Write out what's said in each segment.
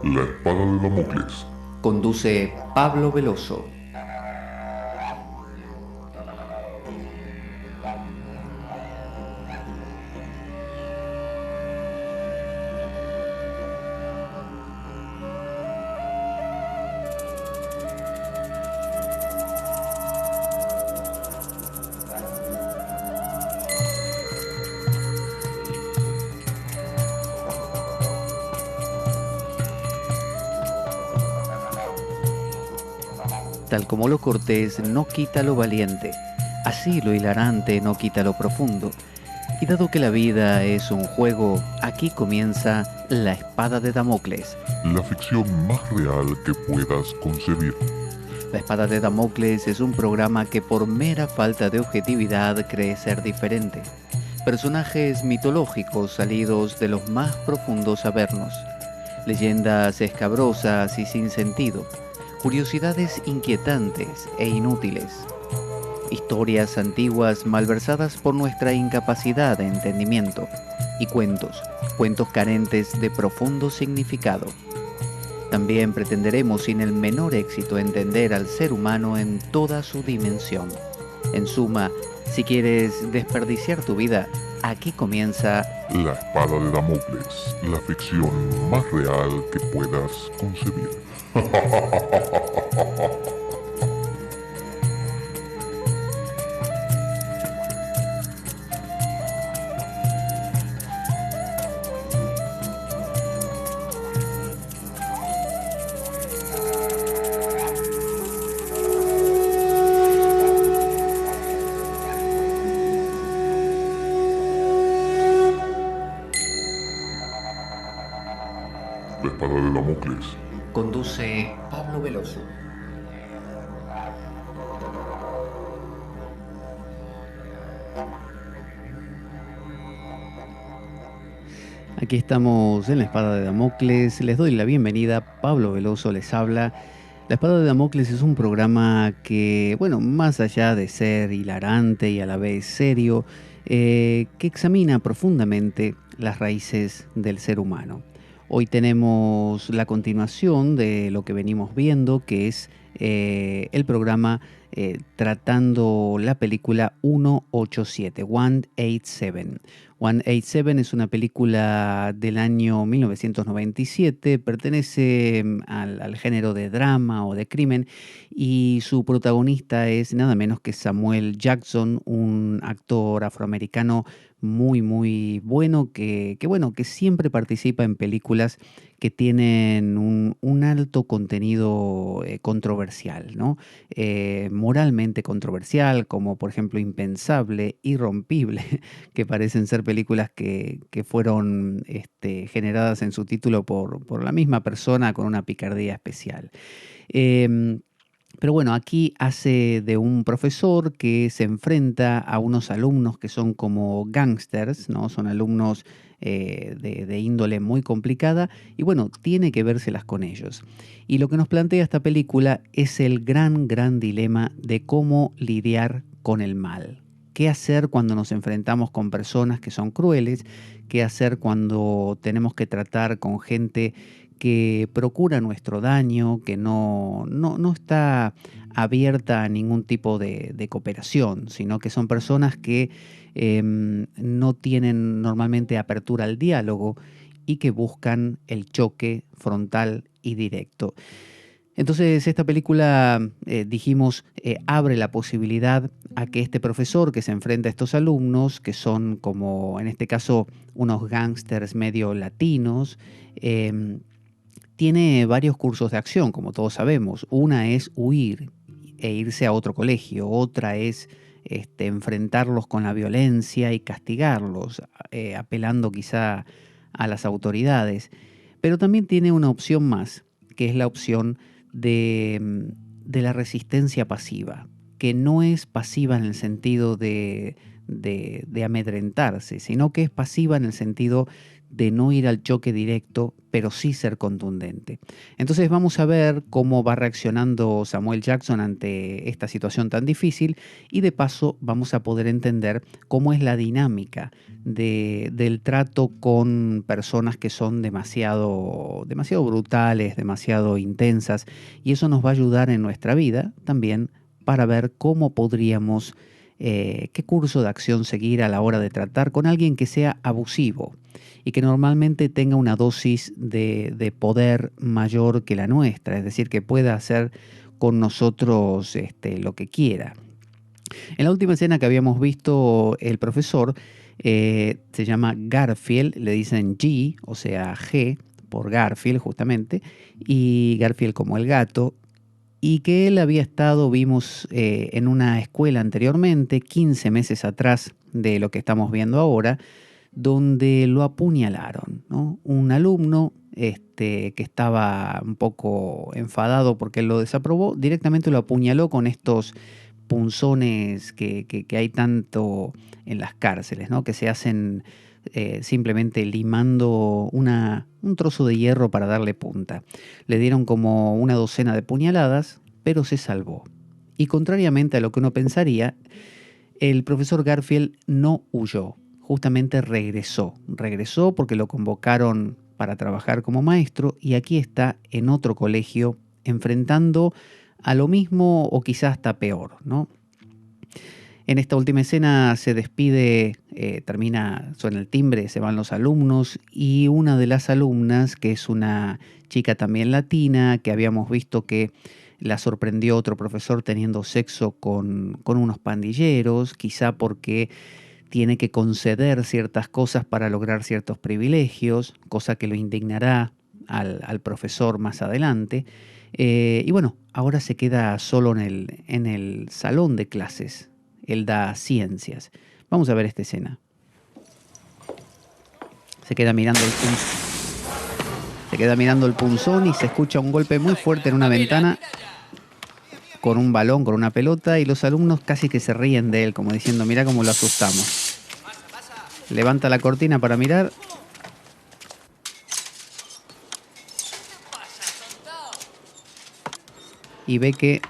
La espada de Damocles. Conduce Pablo Veloso. Tal como lo cortés no quita lo valiente, así lo hilarante no quita lo profundo. Y dado que la vida es un juego, aquí comienza La Espada de Damocles. La ficción más real que puedas concebir. La Espada de Damocles es un programa que por mera falta de objetividad cree ser diferente. Personajes mitológicos salidos de los más profundos avernos. Leyendas escabrosas y sin sentido. Curiosidades inquietantes e inútiles. Historias antiguas malversadas por nuestra incapacidad de entendimiento. Y cuentos carentes de profundo significado. También pretenderemos sin el menor éxito entender al ser humano en toda su dimensión. En suma, si quieres desperdiciar tu vida, aquí comienza La espada de Damocles. La ficción más real que puedas concebir. La espada de Damocles. Conduce Pablo Veloso. Aquí estamos en La Espada de Damocles. Les doy la bienvenida. Pablo Veloso les habla. La Espada de Damocles es un programa que, bueno, más allá de ser hilarante y a la vez serio, que examina profundamente las raíces del ser humano. Hoy tenemos la continuación de lo que venimos viendo, que es el programa tratando la película 187, 187. 187 es una película del año 1997, pertenece al género de drama o de crimen y su protagonista es nada menos que Samuel Jackson, un actor afroamericano muy bueno que siempre participa en películas que tienen un alto contenido controversial, ¿no? Moralmente controversial, como por ejemplo Impensable, Irrompible, que parecen ser películas que fueron generadas en su título por la misma persona con una picardía especial. Pero bueno, aquí hace de un profesor que se enfrenta a unos alumnos que son como gángsters, ¿no? Son alumnos de índole muy complicada y bueno, tiene que vérselas con ellos. Y lo que nos plantea esta película es el gran dilema de cómo lidiar con el mal. ¿Qué hacer cuando nos enfrentamos con personas que son crueles? ¿Qué hacer cuando tenemos que tratar con gente que procura nuestro daño, que no está abierta a ningún tipo de cooperación, sino que son personas que no tienen normalmente apertura al diálogo y que buscan el choque frontal y directo? Entonces esta película, dijimos, abre la posibilidad a que este profesor que se enfrenta a estos alumnos, que son como en este caso unos gángsters medio latinos, tiene varios cursos de acción, como todos sabemos. Una es huir e irse a otro colegio, otra es enfrentarlos con la violencia y castigarlos, apelando quizá a las autoridades. Pero también tiene una opción más, que es la opción de la resistencia pasiva, que no es pasiva en el sentido de amedrentarse, sino que es pasiva en el sentido de no ir al choque directo, pero sí ser contundente. Entonces vamos a ver cómo va reaccionando Samuel Jackson ante esta situación tan difícil y de paso vamos a poder entender cómo es la dinámica del trato con personas que son demasiado brutales, demasiado intensas, y eso nos va a ayudar en nuestra vida también para ver cómo podríamos, qué curso de acción seguir a la hora de tratar con alguien que sea abusivo y que normalmente tenga una dosis de poder mayor que la nuestra, es decir, que pueda hacer con nosotros lo que quiera. En la última escena que habíamos visto, el profesor se llama Garfield, le dicen G, o sea G, por Garfield justamente, y Garfield como el gato, y que él había estado, vimos, en una escuela anteriormente, 15 meses atrás de lo que estamos viendo ahora, donde lo apuñalaron, ¿no? Un alumno que estaba un poco enfadado porque él lo desaprobó, directamente lo apuñaló con estos punzones que hay tanto en las cárceles, ¿no? Que se hacen simplemente limando un trozo de hierro para darle punta. Le dieron como una docena de puñaladas, pero se salvó. Y contrariamente a lo que uno pensaría, el profesor Garfield no huyó, justamente regresó porque lo convocaron para trabajar como maestro y aquí está en otro colegio enfrentando a lo mismo o quizás hasta peor, ¿no? En esta última escena se despide, suena el timbre, se van los alumnos y una de las alumnas, que es una chica también latina, que habíamos visto que la sorprendió otro profesor teniendo sexo con unos pandilleros, quizá porque tiene que conceder ciertas cosas para lograr ciertos privilegios, cosa que lo indignará al profesor más adelante. Y bueno, ahora se queda solo en el salón de clases. Él da ciencias. Vamos a ver esta escena. Se queda mirando el punzón y se escucha un golpe muy fuerte en una ventana con un balón, con una pelota, y los alumnos casi que se ríen de él, como diciendo, mira cómo lo asustamos. Levanta la cortina para mirar. Y ve que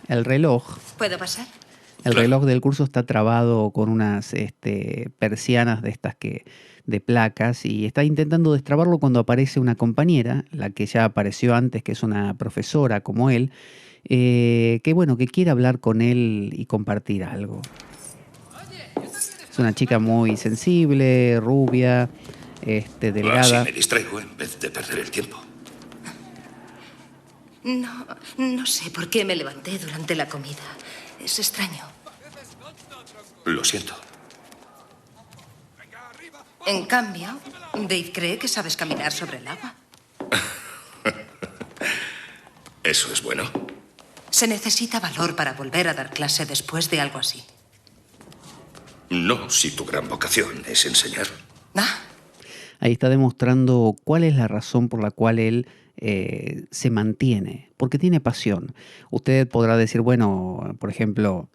el reloj... ¿Puedo pasar? El reloj del curso está trabado con unas persianas de estas de placas y está intentando destrabarlo cuando aparece una compañera, la que ya apareció antes, que es una profesora como él, que bueno, que quiere hablar con él y compartir algo. Es una chica muy sensible, rubia, delgada. Así me distraigo en vez de perder el tiempo. No sé por qué me levanté durante la comida. Es extraño. Lo siento. En cambio, Dave cree que sabes caminar sobre el agua. ¿Eso es bueno? Se necesita valor para volver a dar clase después de algo así. No, si tu gran vocación es enseñar. ¿Ah? Ahí está demostrando cuál es la razón por la cual él se mantiene, porque tiene pasión. Usted podrá decir, bueno, por ejemplo...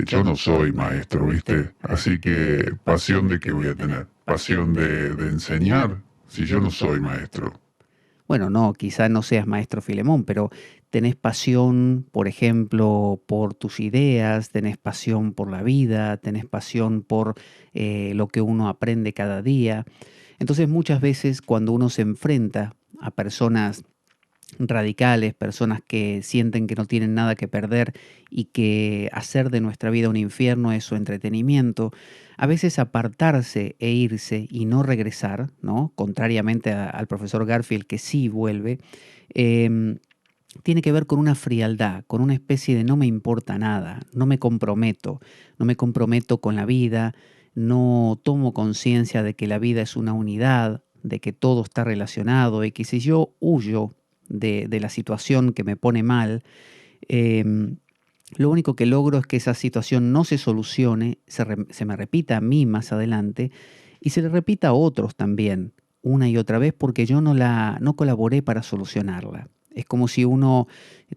yo no soy maestro, ¿viste? Así que, ¿pasión de qué voy a tener? ¿Pasión de enseñar? Si yo no soy maestro. Bueno, no, quizá no seas maestro Filemón, pero tenés pasión, por ejemplo, por tus ideas, tenés pasión por la vida, tenés pasión por lo que uno aprende cada día. Entonces muchas veces cuando uno se enfrenta a personas radicales, personas que sienten que no tienen nada que perder y que hacer de nuestra vida un infierno es su entretenimiento, a veces apartarse e irse y no regresar, ¿no? Contrariamente al profesor Garfield, que sí vuelve, tiene que ver con una frialdad, con una especie de no me importa nada, no me comprometo con la vida, no tomo conciencia de que la vida es una unidad, de que todo está relacionado y que si yo huyo de la situación que me pone mal, lo único que logro es que esa situación no se solucione, se me repita a mí más adelante y se le repita a otros también, una y otra vez, porque yo no colaboré para solucionarla. Es como si uno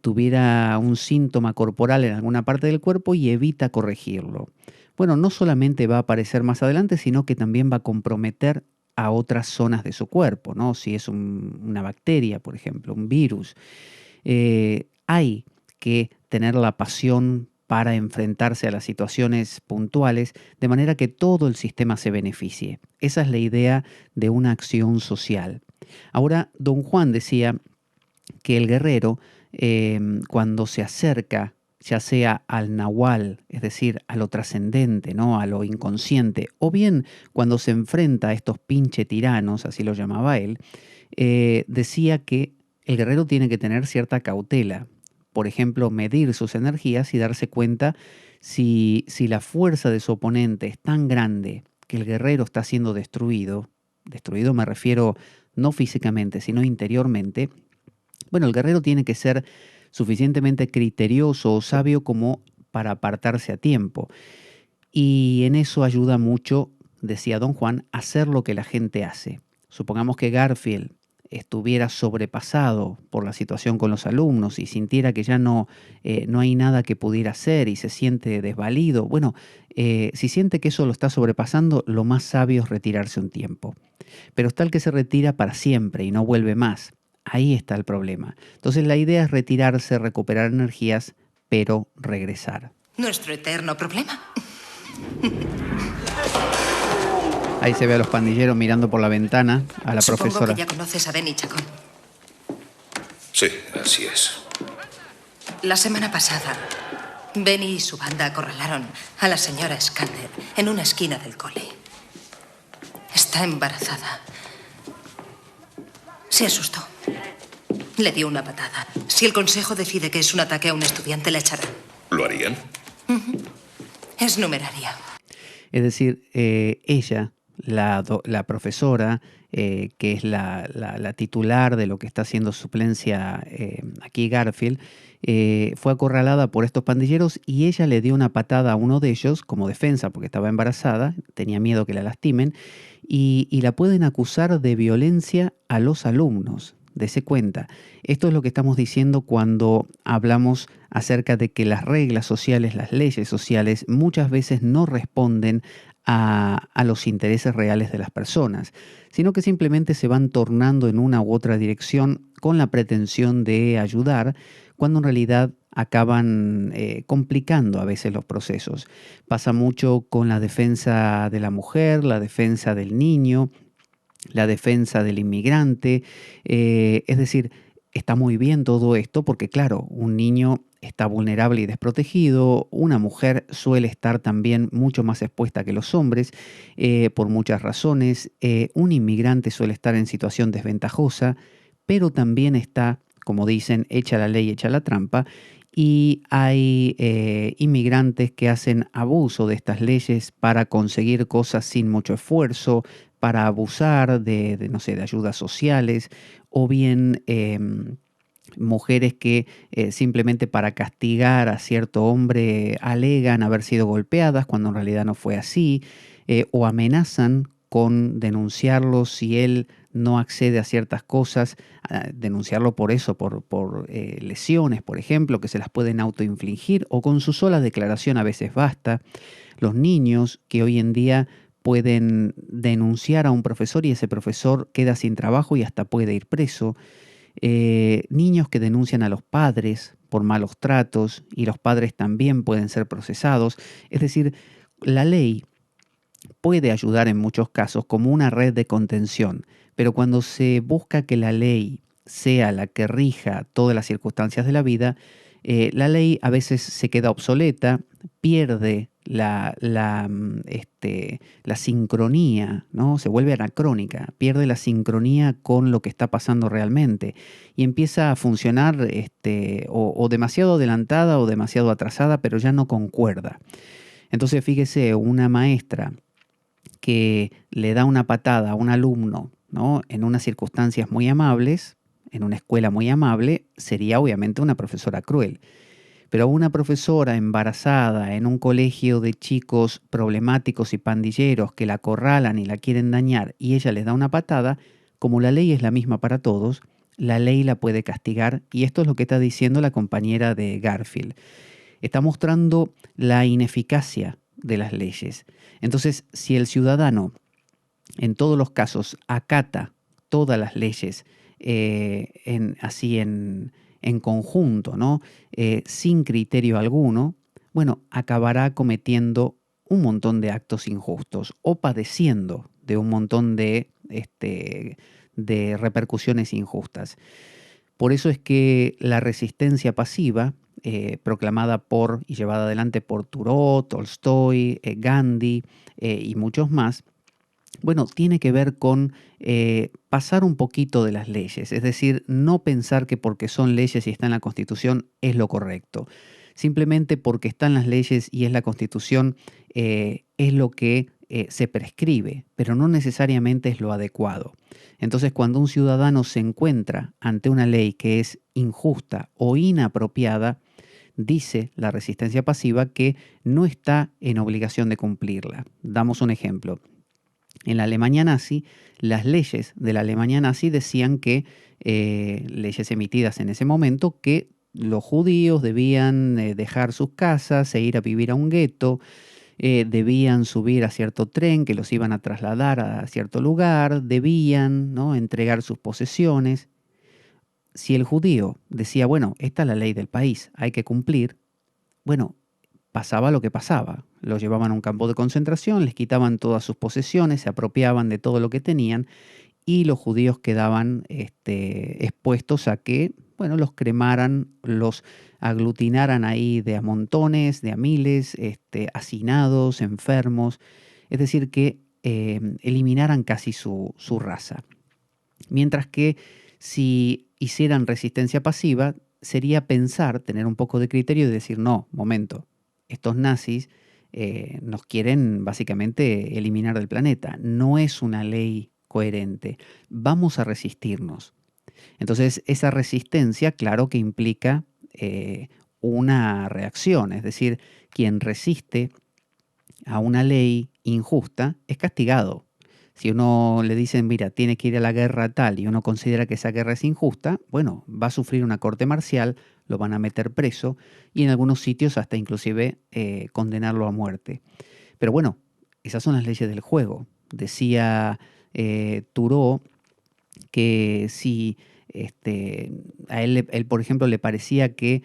tuviera un síntoma corporal en alguna parte del cuerpo y evita corregirlo. Bueno, no solamente va a aparecer más adelante, sino que también va a comprometer a otras zonas de su cuerpo, ¿no? Si es una bacteria, por ejemplo, un virus. Hay que tener la pasión para enfrentarse a las situaciones puntuales de manera que todo el sistema se beneficie. Esa es la idea de una acción social. Ahora, Don Juan decía que el guerrero, cuando se acerca ya sea al nahual, es decir, a lo trascendente, ¿no? A lo inconsciente, o bien cuando se enfrenta a estos pinche tiranos, así lo llamaba él, decía que el guerrero tiene que tener cierta cautela. Por ejemplo, medir sus energías y darse cuenta si la fuerza de su oponente es tan grande que el guerrero está siendo destruido me refiero no físicamente, sino interiormente. Bueno, el guerrero tiene que ser suficientemente criterioso o sabio como para apartarse a tiempo. Y en eso ayuda mucho, decía Don Juan, hacer lo que la gente hace. Supongamos que Garfield estuviera sobrepasado por la situación con los alumnos y sintiera que ya no hay nada que pudiera hacer y se siente desvalido. Bueno, si siente que eso lo está sobrepasando, lo más sabio es retirarse un tiempo. Pero está el que se retira para siempre y no vuelve más. Ahí está el problema. Entonces la idea es retirarse, recuperar energías, pero regresar. Nuestro eterno problema. Ahí se ve a los pandilleros mirando por la ventana a la profesora. Supongo que ya conoces a Benny Chacón. Sí, así es. La semana pasada, Benny y su banda acorralaron a la señora Scander en una esquina del cole. Está embarazada. Se asustó. Le dio una patada. Si el consejo decide que es un ataque a un estudiante, la echarán. ¿Lo harían? Es numeraria. Es decir, ella, la profesora, que es la titular de lo que está haciendo suplencia aquí Garfield, fue acorralada por estos pandilleros y ella le dio una patada a uno de ellos como defensa porque estaba embarazada, tenía miedo que la lastimen, y la pueden acusar de violencia a los alumnos. Dese cuenta. Esto es lo que estamos diciendo cuando hablamos acerca de que las reglas sociales, las leyes sociales, muchas veces no responden a los intereses reales de las personas, sino que simplemente se van tornando en una u otra dirección con la pretensión de ayudar, cuando en realidad acaban complicando a veces los procesos. Pasa mucho con la defensa de la mujer, la defensa del niño, la defensa del inmigrante, es decir, está muy bien todo esto porque claro, un niño está vulnerable y desprotegido, una mujer suele estar también mucho más expuesta que los hombres por muchas razones, un inmigrante suele estar en situación desventajosa, pero también está, como dicen, hecha la ley, hecha la trampa, y hay inmigrantes que hacen abuso de estas leyes para conseguir cosas sin mucho esfuerzo, para abusar de ayudas sociales, o bien mujeres que simplemente para castigar a cierto hombre alegan haber sido golpeadas cuando en realidad no fue así, o amenazan con denunciarlo si él no accede a ciertas cosas, denunciarlo por eso, por lesiones, por ejemplo, que se las pueden autoinfligir, o con su sola declaración a veces basta. Los niños que hoy en día pueden denunciar a un profesor y ese profesor queda sin trabajo y hasta puede ir preso. Niños que denuncian a los padres por malos tratos y los padres también pueden ser procesados. Es decir, la ley puede ayudar en muchos casos como una red de contención, pero cuando se busca que la ley sea la que rija todas las circunstancias de la vida, la ley a veces se queda obsoleta, pierde la sincronía, ¿no? Se vuelve anacrónica, pierde la sincronía con lo que está pasando realmente y empieza a funcionar o demasiado adelantada o demasiado atrasada, pero ya no concuerda. Entonces fíjese, una maestra que le da una patada a un alumno, ¿no? En unas circunstancias muy amables, en una escuela muy amable, sería obviamente una profesora cruel. Pero una profesora embarazada en un colegio de chicos problemáticos y pandilleros que la acorralan y la quieren dañar y ella les da una patada, como la ley es la misma para todos, la ley la puede castigar y esto es lo que está diciendo la compañera de Garfield. Está mostrando la ineficacia de las leyes. Entonces, si el ciudadano en todos los casos acata todas las leyes así en conjunto, ¿no? Sin criterio alguno, bueno, acabará cometiendo un montón de actos injustos o padeciendo de un montón de repercusiones injustas. Por eso es que la resistencia pasiva, proclamada por y llevada adelante por Thoreau, Tolstoy, Gandhi y muchos más, bueno, tiene que ver con pasar un poquito de las leyes, es decir, no pensar que porque son leyes y está en la Constitución es lo correcto. Simplemente porque están las leyes y es la Constitución es lo que se prescribe, pero no necesariamente es lo adecuado. Entonces, cuando un ciudadano se encuentra ante una ley que es injusta o inapropiada, dice la resistencia pasiva que no está en obligación de cumplirla. Damos un ejemplo. En la Alemania nazi, las leyes de la Alemania nazi decían que, leyes emitidas en ese momento, que los judíos debían dejar sus casas e ir a vivir a un gueto, debían subir a cierto tren que los iban a trasladar a cierto lugar, debían, ¿no?, entregar sus posesiones. Si el judío decía, bueno, esta es la ley del país, hay que cumplir, bueno, pasaba lo que pasaba. Los llevaban a un campo de concentración, les quitaban todas sus posesiones, se apropiaban de todo lo que tenían y los judíos quedaban expuestos a que, bueno, los cremaran, los aglutinaran ahí de a montones, de a miles, hacinados, enfermos, es decir, que eliminaran casi su raza. Mientras que si hicieran resistencia pasiva, sería pensar, tener un poco de criterio y decir, no, momento, estos nazis nos quieren básicamente eliminar del planeta. No es una ley coherente. Vamos a resistirnos. Entonces, esa resistencia, claro que implica una reacción. Es decir, quien resiste a una ley injusta es castigado. Si uno le dicen, mira, tiene que ir a la guerra tal y uno considera que esa guerra es injusta, bueno, va a sufrir una corte marcial, lo van a meter preso y en algunos sitios hasta inclusive condenarlo a muerte. Pero bueno, esas son las leyes del juego. Decía Thoreau que si a él, por ejemplo, le parecía que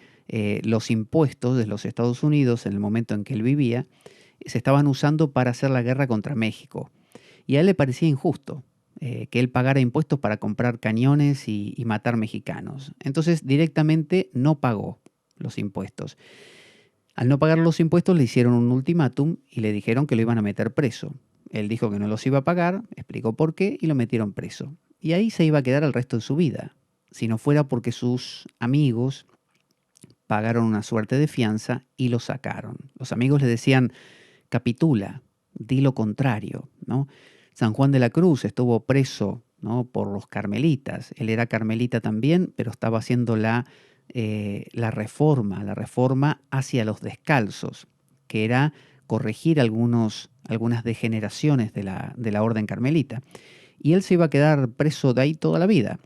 los impuestos de los Estados Unidos en el momento en que él vivía se estaban usando para hacer la guerra contra México. Y a él le parecía injusto que él pagara impuestos para comprar cañones y matar mexicanos. Entonces directamente no pagó los impuestos. Al no pagar los impuestos le hicieron un ultimátum y le dijeron que lo iban a meter preso. Él dijo que no los iba a pagar, explicó por qué y lo metieron preso. Y ahí se iba a quedar el resto de su vida, si no fuera porque sus amigos pagaron una suerte de fianza y lo sacaron. Los amigos le decían, capitula, di lo contrario, ¿no? San Juan de la Cruz estuvo preso, ¿no?, por los carmelitas. Él era carmelita también, pero estaba haciendo la reforma hacia los descalzos, que era corregir algunas degeneraciones de la orden carmelita. Y él se iba a quedar preso de ahí toda la vida,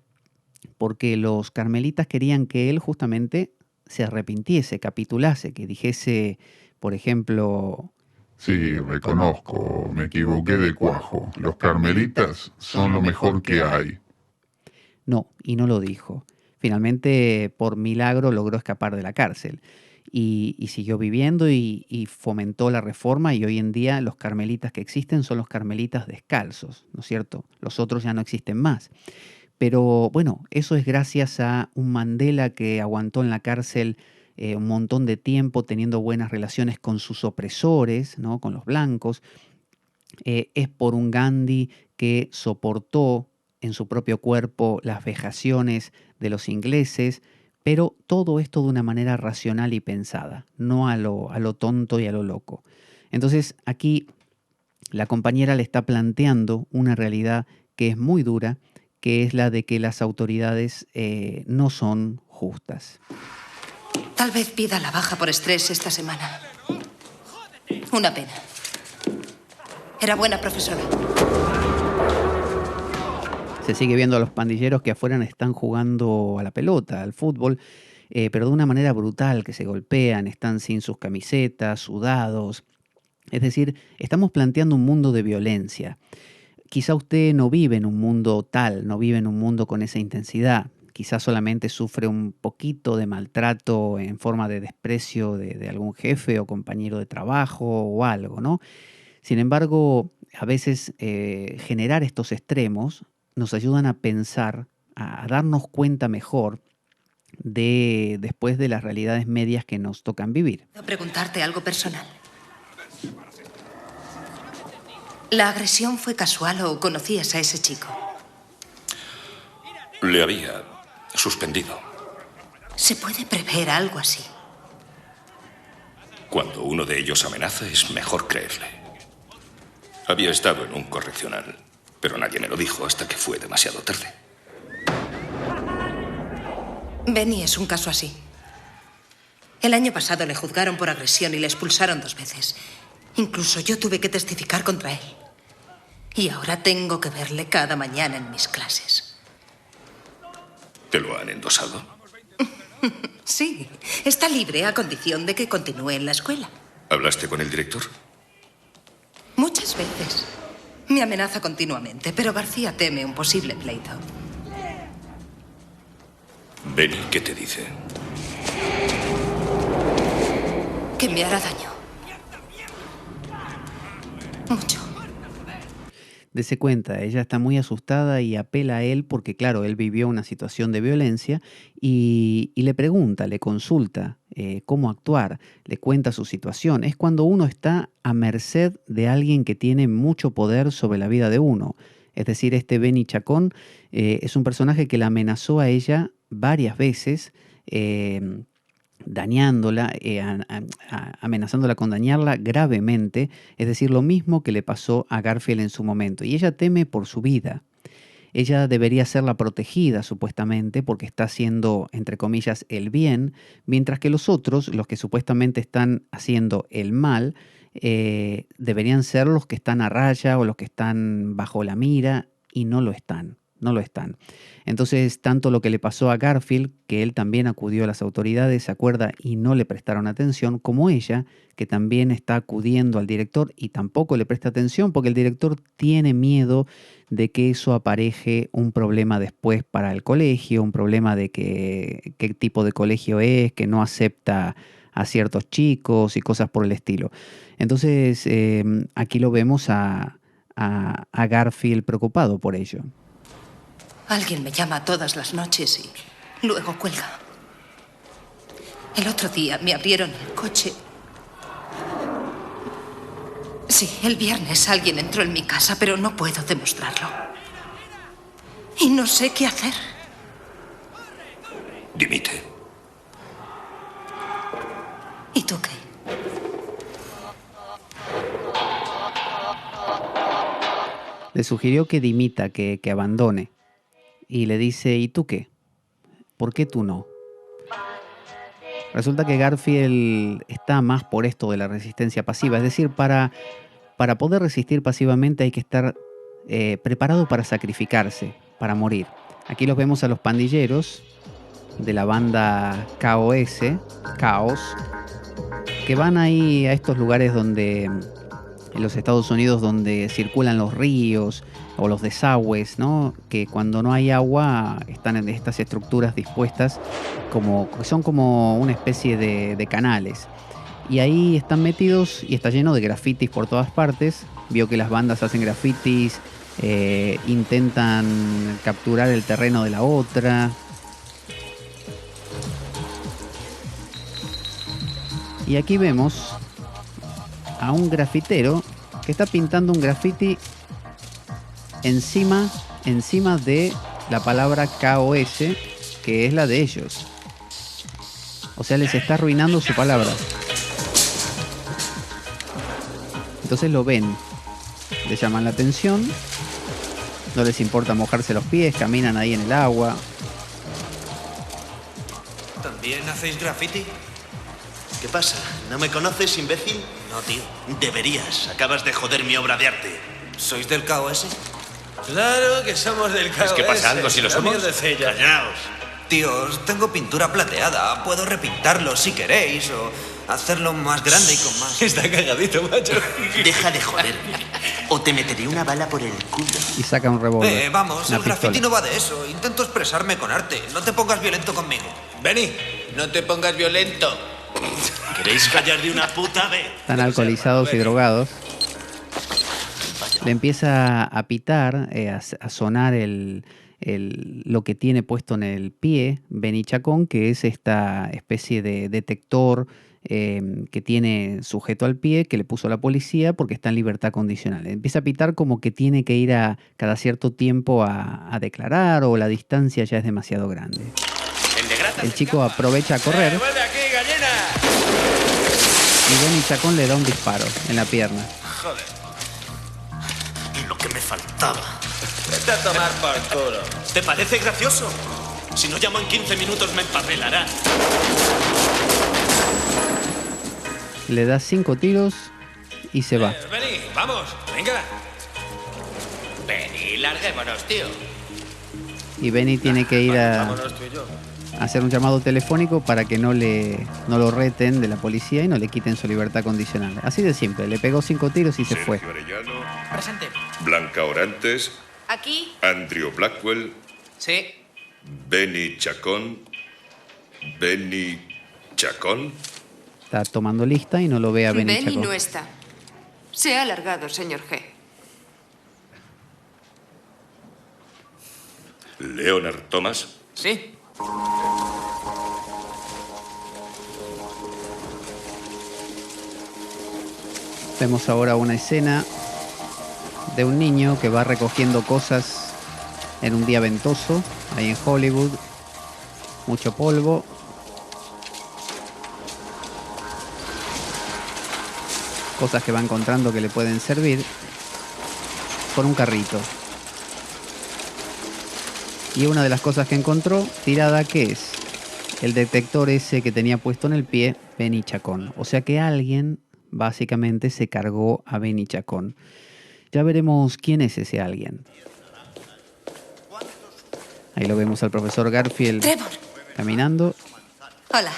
porque los carmelitas querían que él justamente se arrepintiese, capitulase, que dijese, por ejemplo... Sí, reconozco, me equivoqué de cuajo. Los carmelitas son lo mejor que hay. No, y no lo dijo. Finalmente, por milagro, logró escapar de la cárcel. Y siguió viviendo y fomentó la reforma y hoy en día los carmelitas que existen son los carmelitas descalzos, ¿no es cierto? Los otros ya no existen más. Pero bueno, eso es gracias a un Mandela que aguantó en la cárcel un montón de tiempo teniendo buenas relaciones con sus opresores, ¿no?, con los blancos. Es por un Gandhi que soportó en su propio cuerpo las vejaciones de los ingleses, pero todo esto de una manera racional y pensada, no a lo tonto y a lo loco. Entonces aquí la compañera le está planteando una realidad que es muy dura, que es la de que las autoridades no son justas. Tal vez pida la baja por estrés esta semana. Una pena. Era buena profesora. Se sigue viendo a los pandilleros que afuera están jugando a la pelota, al fútbol, pero de una manera brutal, que se golpean, están sin sus camisetas, sudados. Es decir, estamos planteando un mundo de violencia. quizá usted no vive en un mundo tal, no vive en un mundo con esa intensidad. Quizás solamente sufre un poquito de maltrato en forma de desprecio de algún jefe o compañero de trabajo o algo, ¿no? Sin embargo, a veces generar estos extremos nos ayudan a pensar, a darnos cuenta mejor después de las realidades medias que nos tocan vivir. Quiero preguntarte algo personal. ¿La agresión fue casual o conocías a ese chico? Le había suspendido. ¿Se puede prever algo así? Cuando uno de ellos amenaza, es mejor creerle. Había estado en un correccional, pero nadie me lo dijo hasta que fue demasiado tarde. Benny es un caso así. El año pasado le juzgaron por agresión y le expulsaron 2 veces. Incluso yo tuve que testificar contra él. Y ahora tengo que verle cada mañana en mis clases. ¿Te lo han endosado? Sí, está libre a condición de que continúe en la escuela. ¿Hablaste con el director? Muchas veces. Me amenaza continuamente, pero García teme un posible pleito. Benny, ¿qué te dice? Que me hará daño. Mucho. Dese cuenta, ella está muy asustada y apela a él porque, claro, él vivió una situación de violencia y le pregunta, le consulta cómo actuar, le cuenta su situación. Es cuando uno está a merced de alguien que tiene mucho poder sobre la vida de uno. Es decir, este Benny Chacón es un personaje que la amenazó a ella varias veces, dañándola, amenazándola con dañarla gravemente, es decir, lo mismo que le pasó a Garfield en su momento. Y ella teme por su vida. Ella debería ser la protegida, supuestamente, porque está haciendo, entre comillas, el bien, mientras que los otros, los que supuestamente están haciendo el mal, deberían ser los que están a raya o los que están bajo la mira, y no lo están. No lo están. Entonces, tanto lo que le pasó a Garfield, que él también acudió a las autoridades, se acuerda, y no le prestaron atención, como ella, que también está acudiendo al director y tampoco le presta atención porque el director tiene miedo de que eso apareje un problema después para el colegio, un problema de qué tipo de colegio es, que no acepta a ciertos chicos y cosas por el estilo. Entonces, aquí lo vemos a Garfield preocupado por ello. Alguien me llama todas las noches y luego cuelga. El otro día me abrieron el coche. Sí, el viernes alguien entró en mi casa, pero no puedo demostrarlo. Y no sé qué hacer. Dimite. ¿Y tú qué? Le sugirió que dimita, que abandone. Y le dice, ¿y tú qué? ¿Por qué tú no? Resulta que Garfield está más por esto de la resistencia pasiva. Es decir, para poder resistir pasivamente hay que estar preparado para sacrificarse, para morir. Aquí los vemos a los pandilleros de la banda KOS, Chaos, que van ahí a estos lugares donde, en los Estados Unidos, donde circulan los ríos o los desagües, ¿no? Que cuando no hay agua están en estas estructuras dispuestas, son como una especie de canales. Y ahí están metidos y está lleno de grafitis por todas partes. Vio que las bandas hacen grafitis, intentan capturar el terreno de la otra. Y aquí vemos a un grafitero que está pintando un grafiti encima de la palabra KOS, que es la de ellos. O sea, les está arruinando su palabra. Entonces lo ven, les llaman la atención, no les importa mojarse los pies, caminan ahí en el agua. ¿También hacéis graffiti? ¿Qué pasa? ¿No me conoces, imbécil? No, tío. Deberías. Acabas de joder mi obra de arte. ¿Sois del KOS? Claro que somos del KOS. ¿Es que pasa algo si lo somos? Callaos. Tíos, tengo pintura plateada. Puedo repintarlo si queréis o hacerlo más grande y con más... Está cagadito, macho. Deja de joderme. o te meteré una bala por el culo. Y saca un revólver. Vamos, una el graffiti pistola. no va de eso. Intento expresarme con arte. No te pongas violento conmigo. Benny, no te pongas violento. ¿Queréis callar de una puta vez? Están alcoholizados y drogados. Le empieza a pitar, a sonar lo que tiene puesto en el pie Benny Chacón, que es esta especie de detector que tiene sujeto al pie, que le puso la policía porque está en libertad condicional. Empieza a pitar como que tiene que ir a cada cierto tiempo a declarar, o la distancia ya es demasiado grande. El chico aprovecha a correr ¡Vuelve aquí, gallina! y Benny Chacón le da un disparo en la pierna. Joder. Lo que me faltaba. Vete a tomar por culo. ¿Te parece gracioso? Si no llamo en 15 minutos me empapelará. Le da 5 tiros y se va. Benny, vamos, venga. Benny, larguémonos, tío. Y Benny tiene que ir a Vámonos tú y yo. hacer un llamado telefónico para que no lo reten de la policía y no le quiten su libertad condicional. Así de simple, le pegó 5 tiros y se fue. Sergio Arellano, Presente. Blanca Orantes, Aquí. Andrew Blackwell, Sí. Benny Chacón. Benny Chacón. Está tomando lista y no lo ve a Benny Benny Chacón. no está. Se ha alargado, señor G. Leonard Thomas. Sí. Vemos ahora una escena de un niño que va recogiendo cosas en un día ventoso, ahí en Hollywood. Mucho polvo. Cosas que va encontrando que le pueden servir. Con un carrito. Y una de las cosas que encontró tirada, ¿qué es? El detector ese que tenía puesto en el pie Benny Chacón. O sea que alguien básicamente se cargó a Benny Chacón. Ya veremos quién es ese alguien. Ahí lo vemos al profesor Garfield Trevor. caminando. Hola.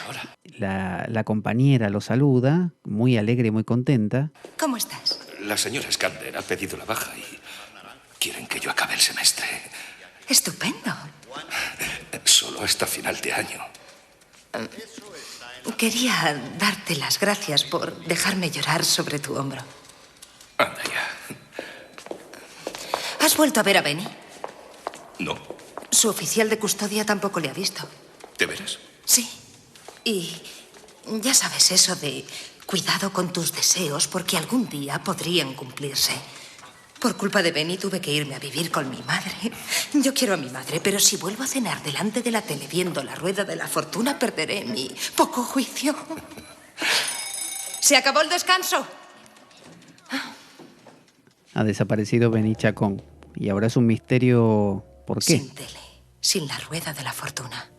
La compañera lo saluda, muy alegre y muy contenta. ¿Cómo estás? La señora Skander ha pedido la baja y quieren que yo acabe el semestre. Estupendo. Solo hasta final de año. Quería darte las gracias por dejarme llorar sobre tu hombro. Anda ya. ¿Has vuelto a ver a Benny? No, Su oficial de custodia tampoco le ha visto. ¿de veras? Sí. Y ya sabes eso de cuidado con tus deseos porque algún día podrían cumplirse. Por culpa de Benny tuve que irme a vivir con mi madre. Yo quiero a mi madre, pero si vuelvo a cenar delante de la tele viendo la rueda de la fortuna, perderé mi poco juicio. ¿Se acabó el descanso? Ha desaparecido Benny Chacón. Y ahora es un misterio. ¿Por qué? Sin tele, sin la rueda de la fortuna.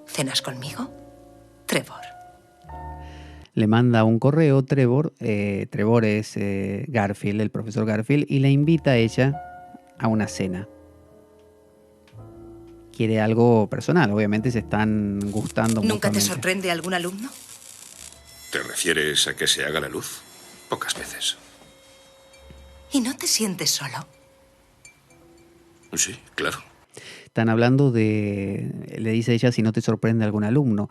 ¿Cenas conmigo? Trevor. Le manda un correo Trevor. Trevor es Garfield, el profesor Garfield, y le invita a ella a una cena. Quiere algo personal, obviamente se están gustando ¿Nunca te mutuamente. sorprende algún alumno? ¿Te refieres a que se haga la luz? Pocas veces. ¿Y no te sientes solo? Sí, claro. Están hablando de, le dice ella, si no te sorprende algún alumno.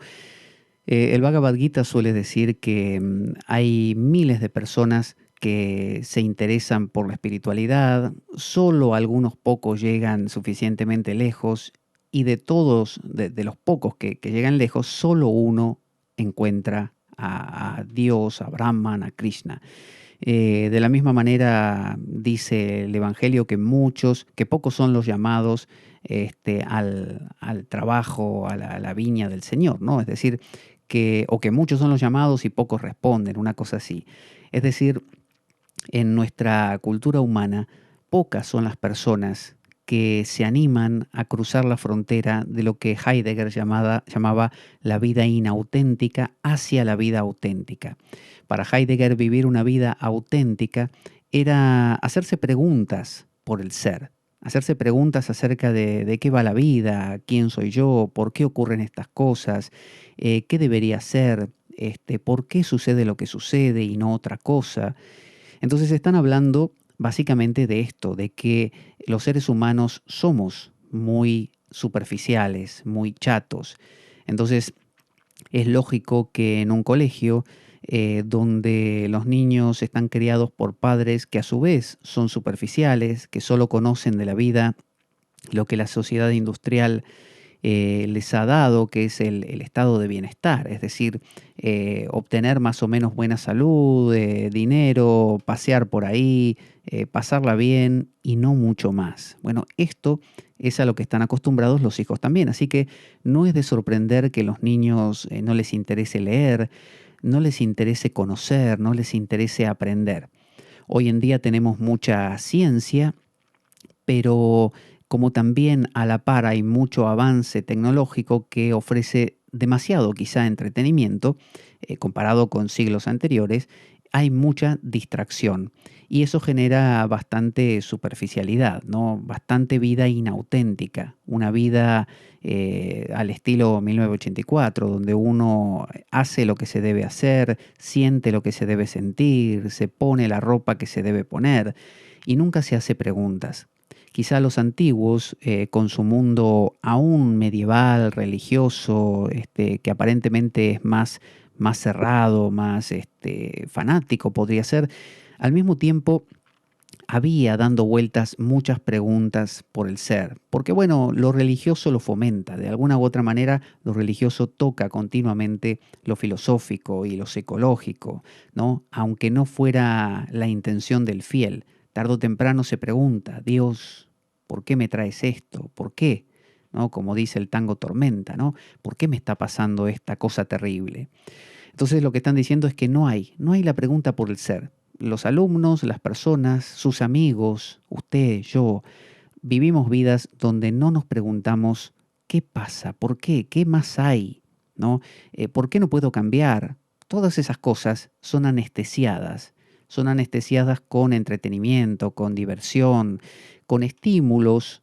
El Bhagavad Gita suele decir que hay miles de personas que se interesan por la espiritualidad, solo algunos pocos llegan suficientemente lejos y de todos, de los pocos que llegan lejos, solo uno encuentra a Dios, a Brahman, a Krishna. De la misma manera dice el Evangelio que pocos son los llamados al trabajo, a la viña del Señor, ¿no? Es decir, que muchos son los llamados y pocos responden, una cosa así. Es decir, en nuestra cultura humana, pocas son las personas que se animan a cruzar la frontera de lo que Heidegger llamaba la vida inauténtica hacia la vida auténtica. Para Heidegger, vivir una vida auténtica era hacerse preguntas por el ser, hacerse preguntas acerca de qué va la vida, quién soy yo, por qué ocurren estas cosas, qué debería ser, por qué sucede lo que sucede y no otra cosa. Entonces están hablando básicamente de esto, de que los seres humanos somos muy superficiales, muy chatos. Entonces, es lógico que en un colegio donde los niños están criados por padres que a su vez son superficiales, que solo conocen de la vida lo que la sociedad industrial les ha dado, que es el estado de bienestar, es decir, obtener más o menos buena salud, dinero, pasear por ahí, pasarla bien y no mucho más. Bueno, esto es a lo que están acostumbrados los hijos también, así que no es de sorprender que los niños no les interese leer, no les interese conocer, no les interese aprender. Hoy en día tenemos mucha ciencia, pero como también a la par hay mucho avance tecnológico que ofrece demasiado quizá entretenimiento, comparado con siglos anteriores, hay mucha distracción y eso genera bastante superficialidad, ¿no? Bastante vida inauténtica, una vida al estilo 1984, donde uno hace lo que se debe hacer, siente lo que se debe sentir, se pone la ropa que se debe poner y nunca se hace preguntas. Quizá los antiguos, con su mundo aún medieval, religioso, que aparentemente es más cerrado, más fanático podría ser, al mismo tiempo había dando vueltas muchas preguntas por el ser. Porque bueno, lo religioso lo fomenta, de alguna u otra manera lo religioso toca continuamente lo filosófico y lo psicológico, ¿no? Aunque no fuera la intención del fiel, tarde o temprano se pregunta, Dios, ¿por qué me traes esto? ¿Por qué? ¿No? Como dice el tango Tormenta, ¿no? ¿Por qué me está pasando esta cosa terrible? Entonces lo que están diciendo es que no hay la pregunta por el ser. Los alumnos, las personas, sus amigos, usted, yo, vivimos vidas donde no nos preguntamos qué pasa, por qué, qué más hay, ¿no? ¿Por qué no puedo cambiar? Todas esas cosas son anestesiadas con entretenimiento, con diversión, con estímulos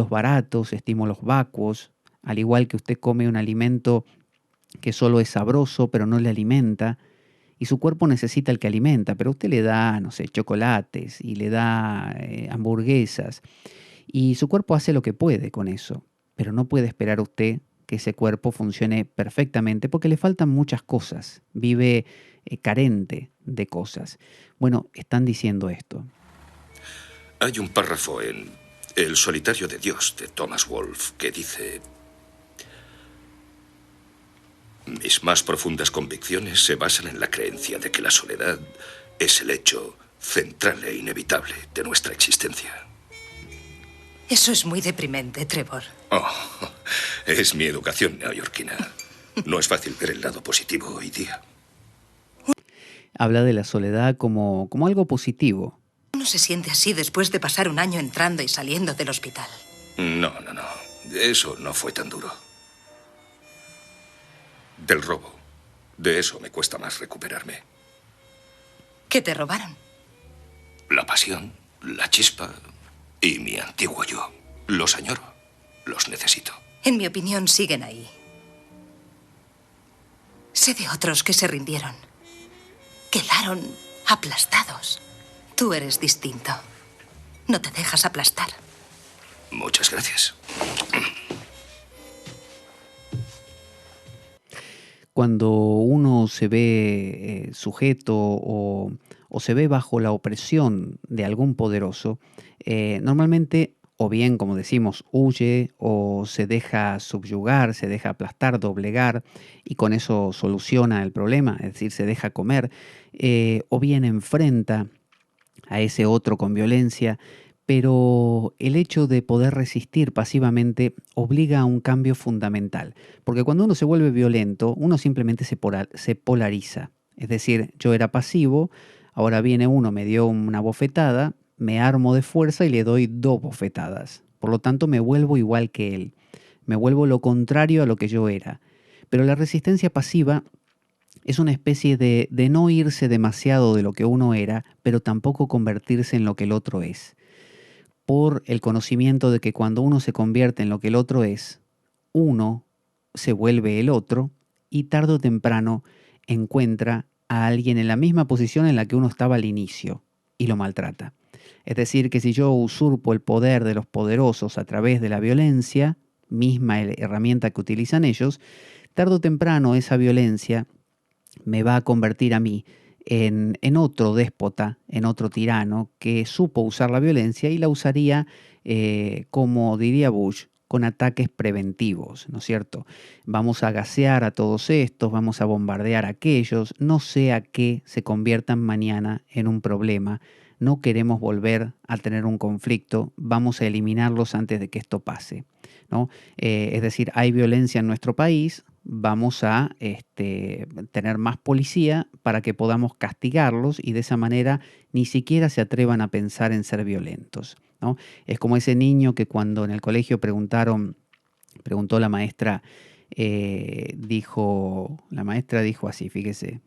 baratos, estímulos vacuos, al igual que usted come un alimento que solo es sabroso pero no le alimenta, y su cuerpo necesita el que alimenta, pero usted le da, no sé, chocolates y le da hamburguesas, y su cuerpo hace lo que puede con eso, pero no puede esperar usted que ese cuerpo funcione perfectamente porque le faltan muchas cosas, vive carente de cosas. Bueno, están diciendo esto. Hay un párrafo en El solitario de Dios de Thomas Wolfe que dice: mis más profundas convicciones se basan en la creencia de que la soledad es el hecho central e inevitable de nuestra existencia. Eso es muy deprimente, Trevor. Oh, es mi educación neoyorquina. No es fácil ver el lado positivo hoy día. Habla de la soledad como algo positivo. Uno se siente así después de pasar un año entrando y saliendo del hospital. No. Eso no fue tan duro. Del robo. De eso me cuesta más recuperarme. ¿Qué te robaron? La pasión, la chispa y mi antiguo yo. Los añoro. Los necesito. En mi opinión, siguen ahí. Sé de otros que se rindieron. Quedaron aplastados. Tú eres distinto. No te dejas aplastar. Muchas gracias. Cuando uno se ve sujeto o se ve bajo la opresión de algún poderoso, normalmente o bien, como decimos, huye o se deja subyugar, se deja aplastar, doblegar y con eso soluciona el problema, es decir, se deja comer, o bien enfrenta a ese otro con violencia, pero el hecho de poder resistir pasivamente obliga a un cambio fundamental, porque cuando uno se vuelve violento, uno simplemente se polariza, es decir, yo era pasivo, ahora viene uno, me dio una bofetada, me armo de fuerza y le doy 2 bofetadas, por lo tanto me vuelvo igual que él, me vuelvo lo contrario a lo que yo era, pero la resistencia pasiva es una especie de no irse demasiado de lo que uno era, pero tampoco convertirse en lo que el otro es. Por el conocimiento de que cuando uno se convierte en lo que el otro es, uno se vuelve el otro y tarde o temprano encuentra a alguien en la misma posición en la que uno estaba al inicio y lo maltrata. Es decir, que si yo usurpo el poder de los poderosos a través de la violencia, misma herramienta que utilizan ellos, tarde o temprano esa violencia me va a convertir a mí en otro déspota, en otro tirano que supo usar la violencia y la usaría, como diría Bush, con ataques preventivos, ¿no es cierto? Vamos a gasear a todos estos, vamos a bombardear a aquellos, no sea que se conviertan mañana en un problema. No queremos volver a tener un conflicto, vamos a eliminarlos antes de que esto pase, ¿no? Es decir, hay violencia en nuestro país, vamos a tener más policía para que podamos castigarlos y de esa manera ni siquiera se atrevan a pensar en ser violentos, ¿no? Es como ese niño que cuando en el colegio preguntó la maestra, la maestra dijo así, fíjese.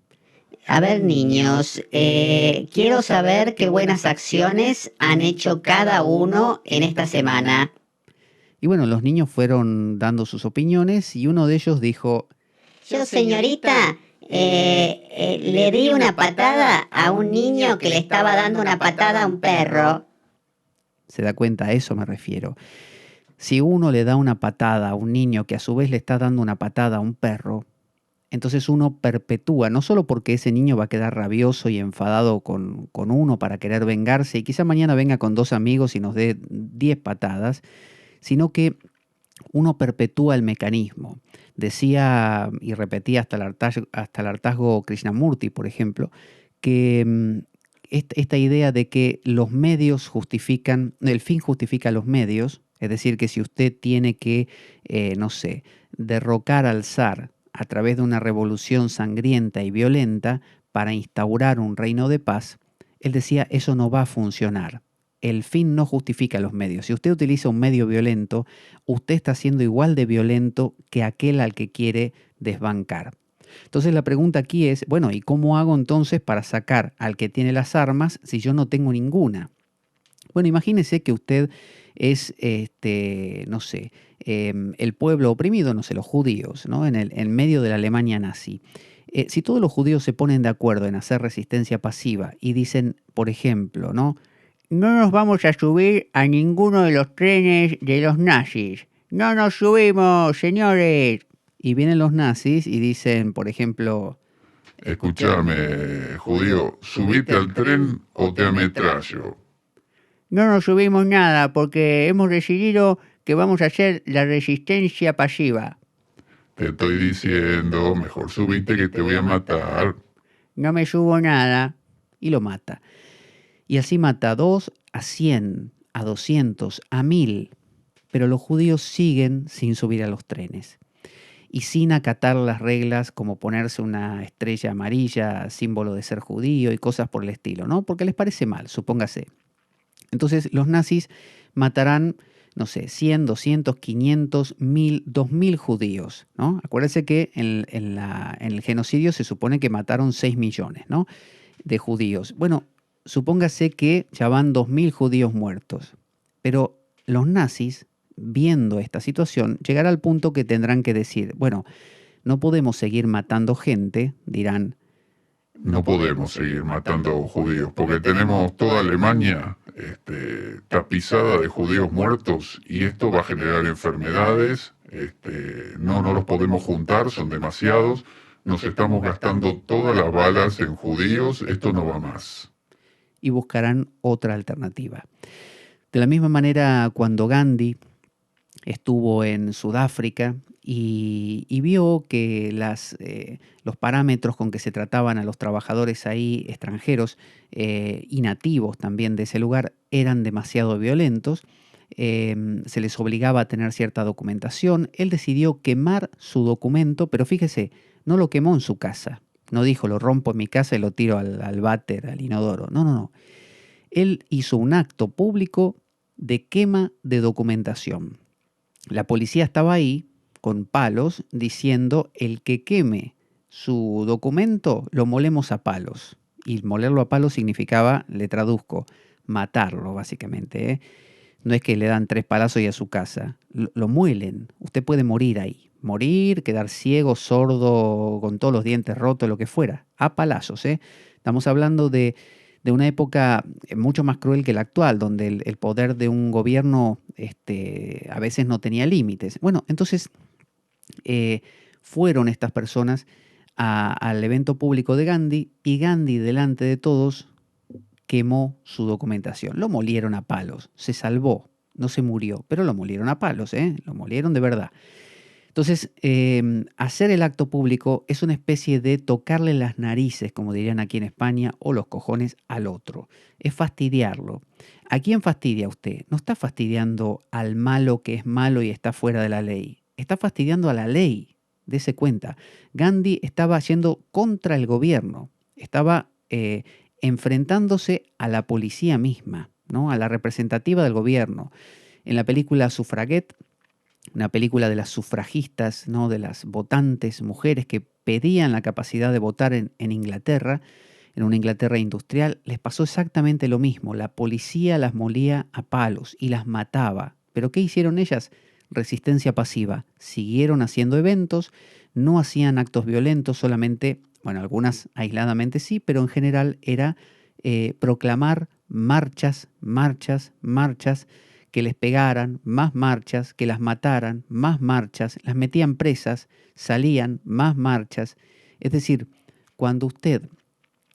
A ver, niños, quiero saber qué buenas acciones han hecho cada uno en esta semana. Y bueno, los niños fueron dando sus opiniones y uno de ellos dijo: Yo, señorita, le di una patada a un niño que le estaba dando una patada a un perro. ¿Se da cuenta? A eso me refiero. Si uno le da una patada a un niño que a su vez le está dando una patada a un perro, entonces uno perpetúa, no solo porque ese niño va a quedar rabioso y enfadado con uno para querer vengarse y quizá mañana venga con 2 amigos y nos dé 10 patadas, sino que uno perpetúa el mecanismo. Decía y repetía hasta el hartazgo Krishnamurti, por ejemplo, que esta idea de que los medios justifican, el fin justifica los medios, es decir, que si usted tiene que, derrocar al zar a través de una revolución sangrienta y violenta para instaurar un reino de paz, él decía, eso no va a funcionar. El fin no justifica los medios. Si usted utiliza un medio violento, usted está siendo igual de violento que aquel al que quiere desbancar. Entonces la pregunta aquí es, bueno, ¿y cómo hago entonces para sacar al que tiene las armas si yo no tengo ninguna? Bueno, imagínese que usted es, el pueblo oprimido, los judíos, ¿no? En medio de la Alemania nazi. Si todos los judíos se ponen de acuerdo en hacer resistencia pasiva y dicen, por ejemplo, no nos vamos a subir a ninguno de los trenes de los nazis. No nos subimos, señores. Y vienen los nazis y dicen, por ejemplo, escúchame, judío, subite al tren o te ametrallo. No nos subimos nada porque hemos decidido que vamos a hacer la resistencia pasiva. Te estoy diciendo, mejor subite que te voy a matar. No me subo nada. Y lo mata. Y así mata a 2, a 100, a 200, a 1000. Pero los judíos siguen sin subir a los trenes. Y sin acatar las reglas como ponerse una estrella amarilla, símbolo de ser judío y cosas por el estilo, ¿no? Porque les parece mal, supóngase. Entonces los nazis matarán, 100, 200, 500, 1000, 2000 judíos, ¿no? Acuérdense que en el genocidio se supone que mataron 6 millones, ¿no? De judíos. Bueno, supóngase que ya van 2000 judíos muertos. Pero los nazis, viendo esta situación, llegará al punto que tendrán que decir, bueno, no podemos seguir matando gente, dirán. No podemos seguir matando judíos porque tenemos toda Alemania tapizada de judíos muertos y esto va a generar enfermedades. No los podemos juntar, son demasiados. Nos estamos gastando todas las balas en judíos, esto no va más. Y buscarán otra alternativa. De la misma manera, cuando Gandhi estuvo en Sudáfrica y vio que los parámetros con que se trataban a los trabajadores ahí extranjeros y nativos también de ese lugar eran demasiado violentos, se les obligaba a tener cierta documentación, él decidió quemar su documento, pero fíjese, no lo quemó en su casa, no dijo lo rompo en mi casa y lo tiro al váter, al inodoro, no. Él hizo un acto público de quema de documentación. La policía estaba ahí con palos diciendo el que queme su documento lo molemos a palos. Y molerlo a palos significaba, le traduzco, matarlo básicamente, ¿eh? No es que le dan 3 palazos y a su casa, lo muelen. Usted puede morir ahí, morir, quedar ciego, sordo, con todos los dientes rotos, lo que fuera, a palazos, ¿eh? Estamos hablando de de una época mucho más cruel que la actual, donde el poder de un gobierno a veces no tenía límites. Bueno, entonces fueron estas personas al evento público de Gandhi y Gandhi, delante de todos, quemó su documentación. Lo molieron a palos, se salvó, no se murió, pero lo molieron a palos, lo molieron de verdad. Entonces, hacer el acto público es una especie de tocarle las narices, como dirían aquí en España, o los cojones al otro. Es fastidiarlo. ¿A quién fastidia usted? No está fastidiando al malo que es malo y está fuera de la ley. Está fastidiando a la ley. Dese cuenta. Gandhi estaba yendo contra el gobierno. Estaba enfrentándose a la policía misma, ¿no? A la representativa del gobierno. En la película Suffragette, una película de las sufragistas, ¿no? De las votantes mujeres que pedían la capacidad de votar en Inglaterra, en una Inglaterra industrial, les pasó exactamente lo mismo. La policía las molía a palos y las mataba. ¿Pero qué hicieron ellas? Resistencia pasiva. Siguieron haciendo eventos, no hacían actos violentos, solamente, bueno, algunas aisladamente sí, pero en general era proclamar marchas, que les pegaran, más marchas, que las mataran, más marchas, las metían presas, salían, más marchas. Es decir, cuando usted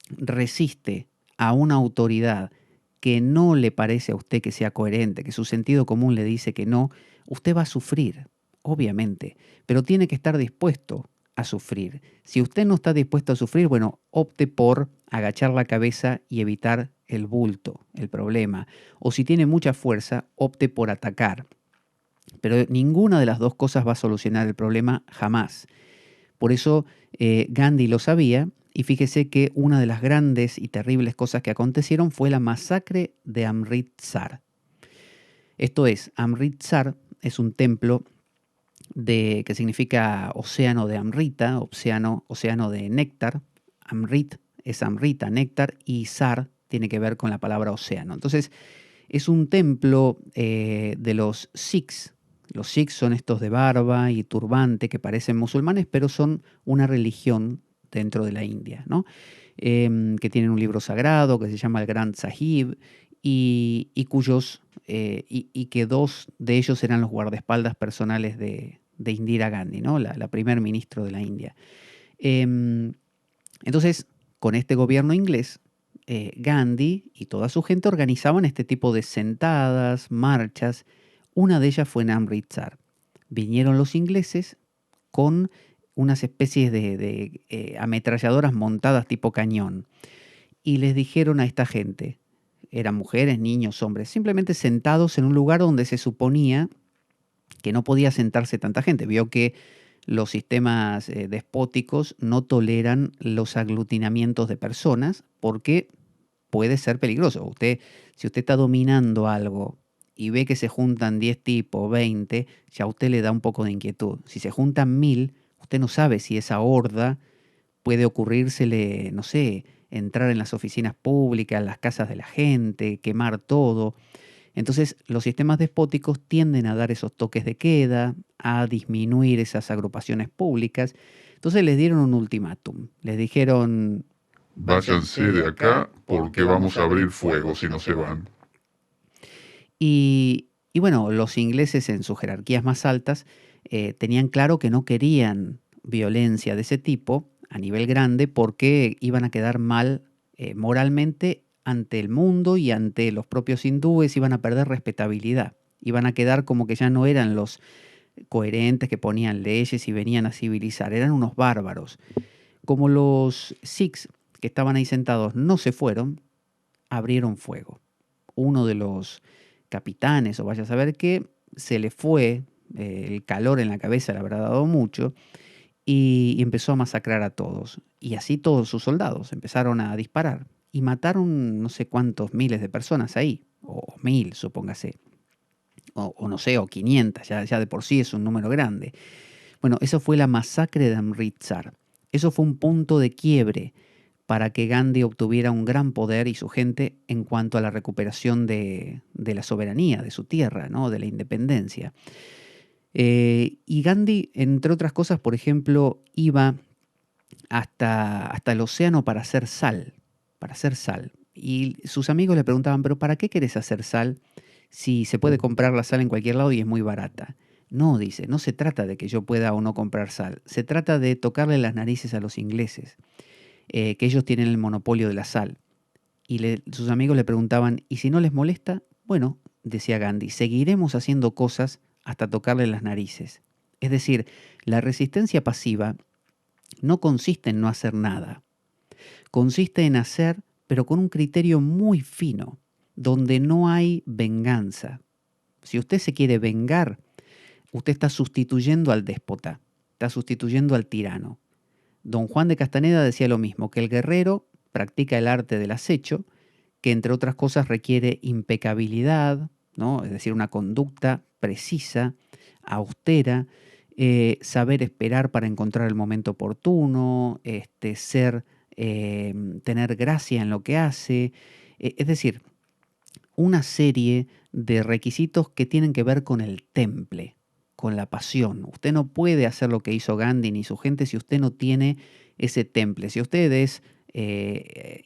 resiste a una autoridad que no le parece a usted que sea coherente, que su sentido común le dice que no, usted va a sufrir, obviamente, pero tiene que estar dispuesto a sufrir. Si usted no está dispuesto a sufrir, bueno, opte por agachar la cabeza y evitar el bulto, el problema. O si tiene mucha fuerza, opte por atacar. Pero ninguna de las dos cosas va a solucionar el problema jamás. Por eso Gandhi lo sabía, y fíjese que una de las grandes y terribles cosas que acontecieron fue la masacre de Amritsar. Esto es, Amritsar es un templo que significa océano de Amrita, océano de néctar. Amrit es Amrita, néctar, y Sar tiene que ver con la palabra océano. Entonces, es un templo de los Sikhs. Los Sikhs son estos de barba y turbante que parecen musulmanes, pero son una religión dentro de la India, ¿no? Que tienen un libro sagrado que se llama el Granth Sahib y que dos de ellos eran los guardaespaldas personales de Indira Gandhi, ¿no? La primer ministro de la India. Entonces, con este gobierno inglés, Gandhi y toda su gente organizaban este tipo de sentadas, marchas. Una de ellas fue en Amritsar. Vinieron los ingleses con unas especies de ametralladoras montadas tipo cañón y les dijeron a esta gente, eran mujeres, niños, hombres, simplemente sentados en un lugar donde se suponía que no podía sentarse tanta gente. Vio que los sistemas despóticos no toleran los aglutinamientos de personas porque puede ser peligroso. Si usted está dominando algo y ve que se juntan 10 tipos, 20, ya a usted le da un poco de inquietud. Si se juntan 1000, usted no sabe si esa horda puede ocurrírsele, no sé, entrar en las oficinas públicas, las casas de la gente, quemar todo. Entonces, los sistemas despóticos tienden a dar esos toques de queda, a disminuir esas agrupaciones públicas. Entonces les dieron un ultimátum. Les dijeron, váyanse de acá porque vamos a abrir fuego si no se van. Y bueno, los ingleses en sus jerarquías más altas tenían claro que no querían violencia de ese tipo a nivel grande porque iban a quedar mal moralmente ante el mundo y ante los propios hindúes, iban a perder respetabilidad. Iban a quedar como que ya no eran los coherentes que ponían leyes y venían a civilizar, eran unos bárbaros. Como los Sikhs que estaban ahí sentados no se fueron, abrieron fuego. Uno de los capitanes, o vaya a saber qué, se le fue el calor en la cabeza, le habrá dado mucho, y empezó a masacrar a todos. Y así todos sus soldados empezaron a disparar. Y mataron no sé cuántos miles de personas ahí, o 1000, supóngase, o no sé, o 500, ya de por sí es un número grande. Bueno, eso fue la masacre de Amritsar. Eso fue un punto de quiebre para que Gandhi obtuviera un gran poder y su gente en cuanto a la recuperación de la soberanía, de su tierra, ¿no? De la independencia. Y Gandhi, entre otras cosas, por ejemplo, iba hasta el océano para hacer sal. Y sus amigos le preguntaban, ¿pero para qué querés hacer sal si se puede comprar la sal en cualquier lado y es muy barata? No, dice, no se trata de que yo pueda o no comprar sal, se trata de tocarle las narices a los ingleses, que ellos tienen el monopolio de la sal. Y sus amigos le preguntaban, ¿y si no les molesta? Bueno, decía Gandhi, seguiremos haciendo cosas hasta tocarle las narices. Es decir, la resistencia pasiva no consiste en no hacer nada. Consiste en hacer, pero con un criterio muy fino, donde no hay venganza. Si usted se quiere vengar, usted está sustituyendo al déspota, está sustituyendo al tirano. Don Juan de Castaneda decía lo mismo, que el guerrero practica el arte del acecho, que entre otras cosas requiere impecabilidad, ¿no? Es decir, una conducta precisa, austera, saber esperar para encontrar el momento oportuno, tener gracia en lo que hace, es decir, una serie de requisitos que tienen que ver con el temple, con la pasión. Usted no puede hacer lo que hizo Gandhi ni su gente si usted no tiene ese temple. Si usted es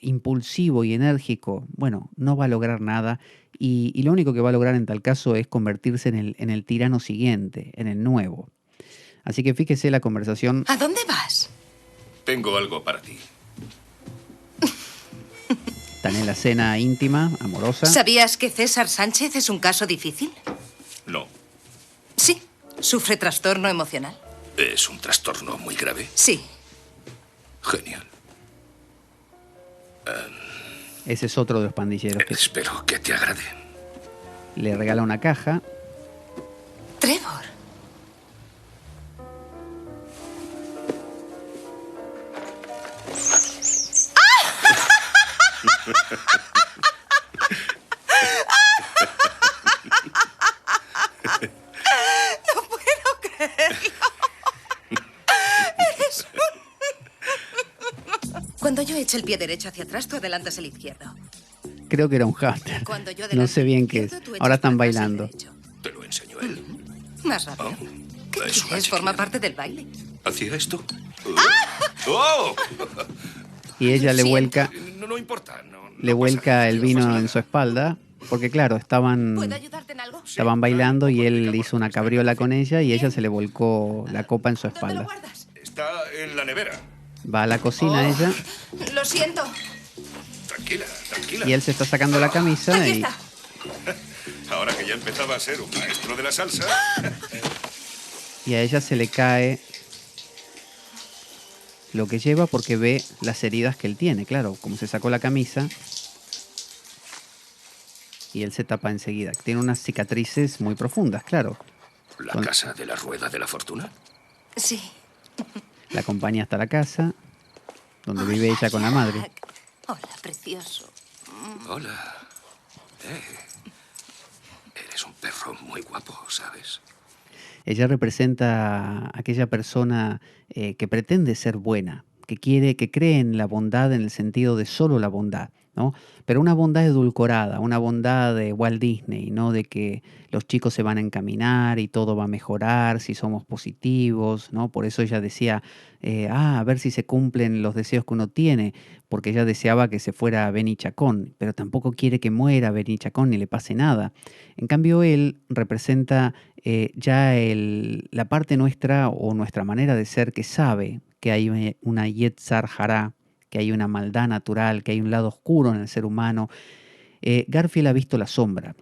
impulsivo y enérgico, bueno, no va a lograr nada y lo único que va a lograr en tal caso es convertirse en el tirano siguiente, en el nuevo. Así que fíjese la conversación. ¿A dónde vas? Tengo algo para ti. Están en la cena íntima, amorosa. ¿Sabías que César Sánchez es un caso difícil? No. Sí. ¿Sufre trastorno emocional? ¿Es un trastorno muy grave? Sí. Genial. Ese es otro de los pandilleros que Espero que te agrade. le regala una caja. Trevor. No puedo creerlo. Eres Cuando yo eche el pie derecho hacia atrás, tú adelantas el izquierdo. Creo que era un hámster. Cuando yo No adelante sé bien el qué es. izquierdo, tú echas Ahora están para atrás el bailando. derecho. ¿Te lo enseñó él? Más rápido. Oh, ¿Qué es una quieres? ¿Forma chiquilla. parte del baile? ¿Hacía esto? ¡Oh! Y ella le Siento. vuelca, No importa. No le pasa vuelca nada, el no pasa vino nada. en su espalda. Porque claro, ¿Puedo ayudarte en algo? estaban bailando y él hizo una cabriola con ella y ella se le volcó la copa en su ¿Dónde lo espalda. guardas? Está en la nevera. Va a la cocina Oh, ella Lo siento. Tranquila, tranquila. y él se está sacando la camisa Aquí y está. Ahora que ya empezaba a ser un maestro de la salsa. a ella se le cae lo que lleva porque ve las heridas que él tiene. Claro, como se sacó la camisa y él se tapa enseguida. Tiene unas cicatrices muy profundas, claro. ¿La Con- casa de la rueda de la fortuna? Sí. La acompaña hasta la casa donde vive ella con la madre. Jack. Hola, precioso. Hola. Eres un perro muy guapo, ¿sabes? Ella representa a aquella persona que pretende ser buena, que cree en la bondad en el sentido de solo la bondad, ¿no? Pero una bondad edulcorada, una bondad de Walt Disney, ¿no? De que los chicos se van a encaminar y todo va a mejorar si somos positivos, ¿no? Por eso ella decía, a ver si se cumplen los deseos que uno tiene, porque ella deseaba que se fuera Benny Chacón, pero tampoco quiere que muera Benny Chacón ni le pase nada. En cambio, él representa la parte nuestra o nuestra manera de ser que sabe que hay una Yetzar Hará, que hay una maldad natural, que hay un lado oscuro en el ser humano. Garfield ha visto la sombra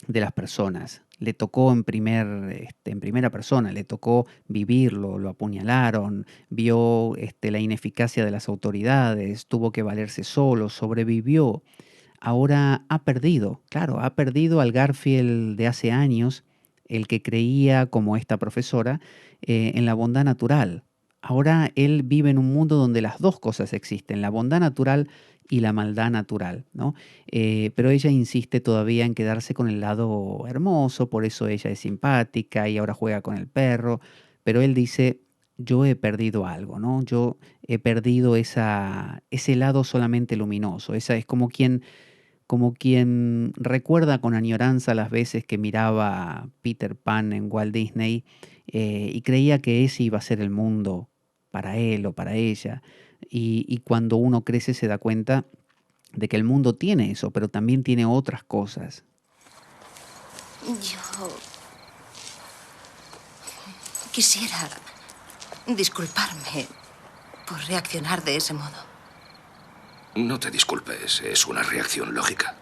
de las personas. Le tocó en primera persona, le tocó vivirlo, lo apuñalaron, vio la ineficacia de las autoridades, tuvo que valerse solo, sobrevivió. Ahora ha perdido, claro, ha perdido al Garfield de hace años, el que creía, como esta profesora, en la bondad natural. Ahora él vive en un mundo donde las dos cosas existen, la bondad natural y la maldad natural, ¿no? Pero ella insiste todavía en quedarse con el lado hermoso, por eso ella es simpática y ahora juega con el perro, pero él dice, yo he perdido algo, ¿no? Yo he perdido ese lado solamente luminoso, esa es como quien recuerda con añoranza las veces que miraba a Peter Pan en Walt Disney y creía que ese iba a ser el mundo para él o para ella. Y cuando uno crece se da cuenta de que el mundo tiene eso, pero también tiene otras cosas. Yo quisiera disculparme por reaccionar de ese modo. No te disculpes, es una reacción lógica.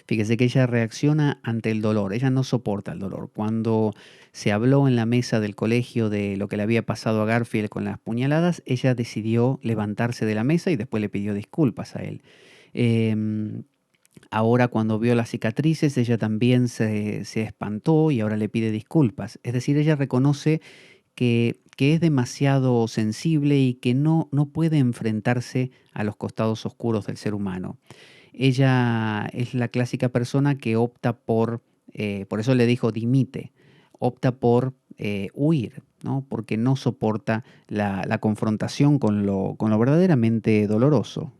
Fíjese que ella reacciona ante el dolor, ella no soporta el dolor. Cuando se habló en la mesa del colegio de lo que le había pasado a Garfield con las puñaladas, ella decidió levantarse de la mesa y después le pidió disculpas a él. Ahora cuando vio las cicatrices, ella también se espantó y ahora le pide disculpas. Es decir, ella reconoce que es demasiado sensible y que no puede enfrentarse a los costados oscuros del ser humano. Ella es la clásica persona que opta por eso le dijo dimite, opta por huir, ¿no? Porque no soporta la confrontación con lo verdaderamente doloroso.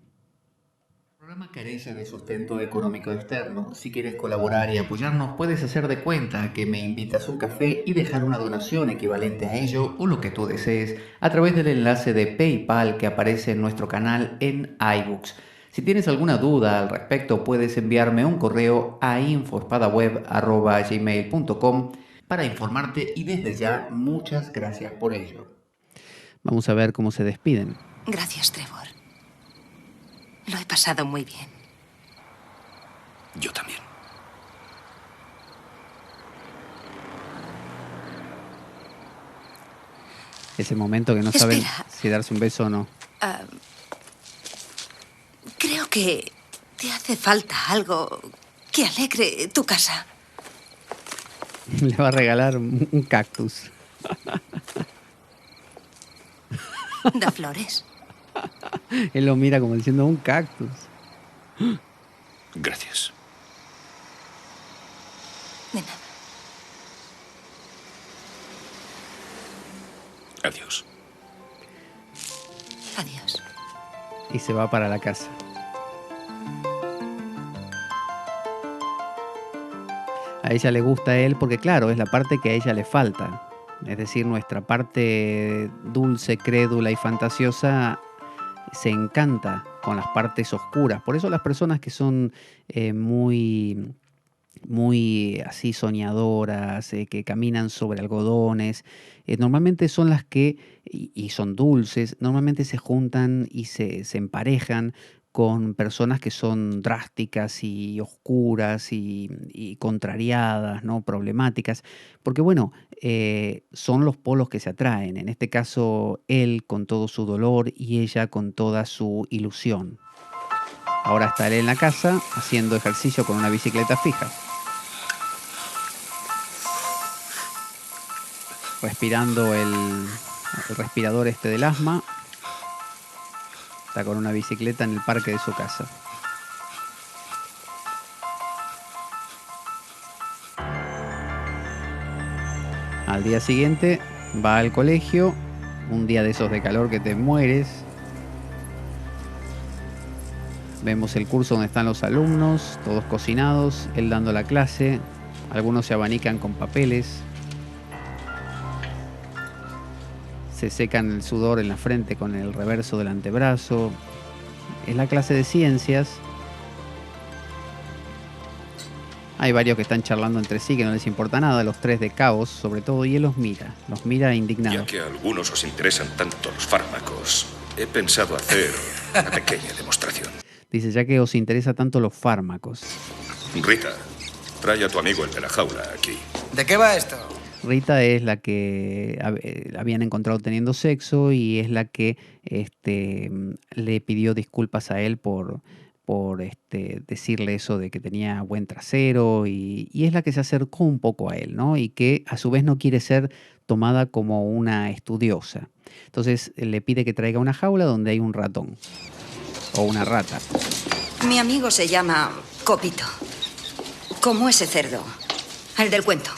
El programa carece de sustento económico externo. Si quieres colaborar y apoyarnos, puedes hacer de cuenta que me invitas a un café y dejar una donación equivalente a ello o lo que tú desees a través del enlace de PayPal que aparece en nuestro canal en iBooks. Si tienes alguna duda al respecto, puedes enviarme un correo a info@gmail.com para informarte y desde ya muchas gracias por ello. Vamos a ver cómo se despiden. Gracias, Trevor. Lo he pasado muy bien. Yo también. Ese momento que no saben si darse un beso o no. Creo que te hace falta algo que alegre tu casa. Le va a regalar un cactus. ¿Da flores? Él lo mira como diciendo un cactus. Gracias. De nada. Adiós. Adiós. Y se va para la casa. A ella le gusta él porque, claro, es la parte que a ella le falta. Es decir, nuestra parte dulce, crédula y fantasiosa se encanta con las partes oscuras. Por eso las personas que son muy así soñadoras, que caminan sobre algodones, normalmente son las que, y son dulces, normalmente se juntan y se emparejan con personas que son drásticas y oscuras y contrariadas, ¿no? Problemáticas, porque bueno, son los polos que se atraen. En este caso, él con todo su dolor y ella con toda su ilusión. Ahora está él en la casa haciendo ejercicio con una bicicleta fija. Respirando el respirador del asma. Está con una bicicleta en el parque de su casa. Al día siguiente va al colegio, un día de esos de calor que te mueres. Vemos el curso donde están los alumnos, todos cocinados, él dando la clase. Algunos se abanican con papeles. Se secan el sudor en la frente con el reverso del antebrazo. Es la clase de ciencias. Hay varios que están charlando entre sí que no les importa nada, los tres de caos sobre todo, y él los mira indignado. Ya que a algunos os interesan tanto los fármacos, he pensado hacer una pequeña demostración. Dice, ya que os interesa tanto los fármacos. Rita, trae a tu amigo el de la jaula aquí. ¿De qué va esto? Rita es la que habían encontrado teniendo sexo y es la que le pidió disculpas a él por decirle eso de que tenía buen trasero y es la que se acercó un poco a él, ¿no? Y que a su vez no quiere ser tomada como una estudiosa. Entonces le pide que traiga una jaula donde hay un ratón o una rata. Mi amigo se llama Copito, como ese cerdo, el del cuento.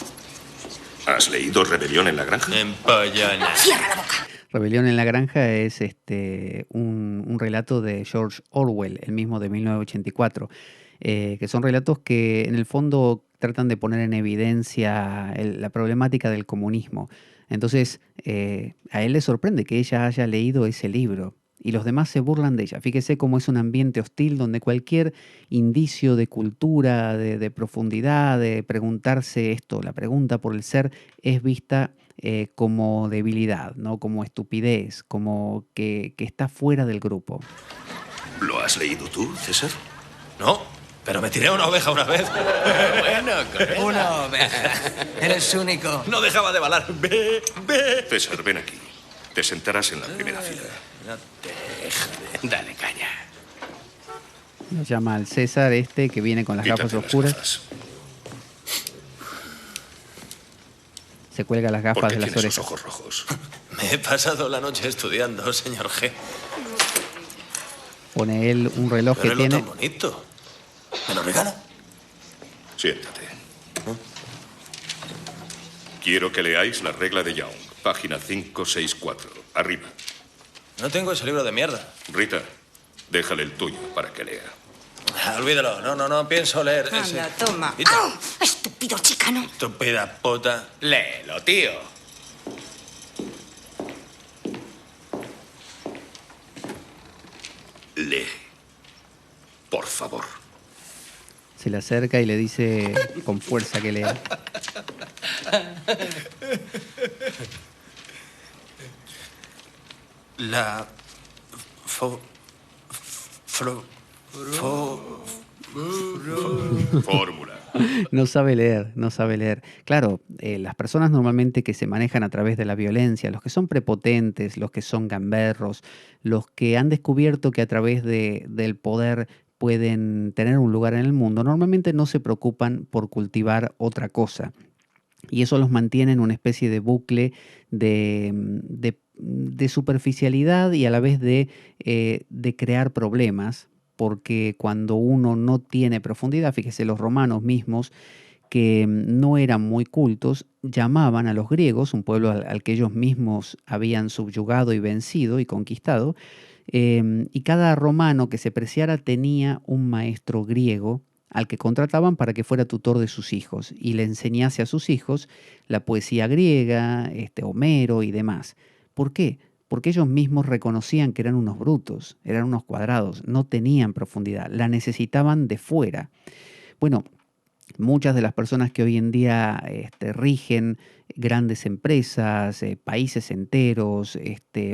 ¿Has leído Rebelión en la granja? Empollona. ¡Cierra la boca! Rebelión en la granja es un relato de George Orwell, el mismo de 1984, que son relatos que en el fondo tratan de poner en evidencia la problemática del comunismo. Entonces, a él le sorprende que ella haya leído ese libro. y los demás se burlan de ella. Fíjese cómo es un ambiente hostil donde cualquier indicio de cultura, de profundidad, de preguntarse esto, la pregunta por el ser, es vista como debilidad, ¿no? Como estupidez, como que está fuera del grupo. ¿Lo has leído tú, César? No, pero me tiré una oveja una vez. Bueno, correcto. Una oveja. Eres único. No dejaba de balar. Ve. César, ven aquí. Te sentarás en la primera fila. No te dejes. Dale caña. Lo llama al César que viene con las Quítate gafas las oscuras. gafas. Se cuelga las ¿Por gafas qué de las tienes los orejas. ojos rojos? Me he pasado la noche estudiando, señor G. Pone él un reloj ¿Qué que reloj tiene. tan bonito? ¿Me lo regala? Siéntate. Quiero que leáis la regla de Young, página 564. Arriba. No tengo ese libro de mierda. Rita, déjale el tuyo para que lea. Olvídalo. No pienso leer ese. Anda, toma. Quita. ¡Au! Estúpido chicano. Estúpida puta. Léelo, tío. Lee. Por favor. Se le acerca y le dice con fuerza que lea. La... Fórmula. No sabe leer, no sabe leer. Claro, las personas normalmente que se manejan a través de la violencia, los que son prepotentes, los que son gamberros, los que han descubierto que a través del poder pueden tener un lugar en el mundo, normalmente no se preocupan por cultivar otra cosa. Y eso los mantiene en una especie de bucle de superficialidad y a la vez de crear problemas, porque cuando uno no tiene profundidad, fíjese, los romanos mismos, que no eran muy cultos, llamaban a los griegos, un pueblo al que ellos mismos habían subyugado y vencido y conquistado, y cada romano que se preciara tenía un maestro griego al que contrataban para que fuera tutor de sus hijos y le enseñase a sus hijos la poesía griega, Homero y demás. ¿Por qué? Porque ellos mismos reconocían que eran unos brutos, eran unos cuadrados, no tenían profundidad, la necesitaban de fuera. Bueno, muchas de las personas que hoy en día rigen grandes empresas, países enteros,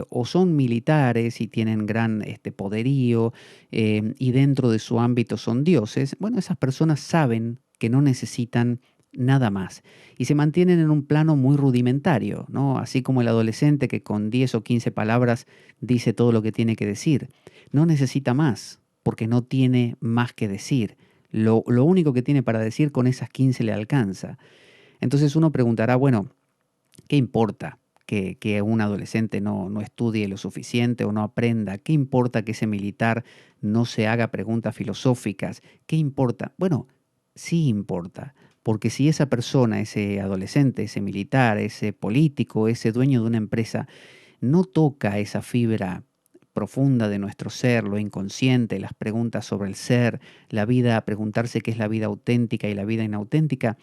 o son militares y tienen gran poderío y dentro de su ámbito son dioses, bueno, esas personas saben que no necesitan nada más y se mantienen en un plano muy rudimentario, ¿no? Así como el adolescente que con 10 o 15 palabras dice todo lo que tiene que decir. No necesita más porque no tiene más que decir. Lo único que tiene para decir con esas 15 le alcanza. Entonces uno preguntará, bueno, ¿qué importa que un adolescente no estudie lo suficiente o no aprenda? ¿Qué importa que ese militar no se haga preguntas filosóficas? ¿Qué importa? Bueno, sí importa, porque si esa persona, ese adolescente, ese militar, ese político, ese dueño de una empresa, no toca esa fibra profunda de nuestro ser, lo inconsciente, las preguntas sobre el ser, la vida, preguntarse qué es la vida auténtica y la vida inauténtica,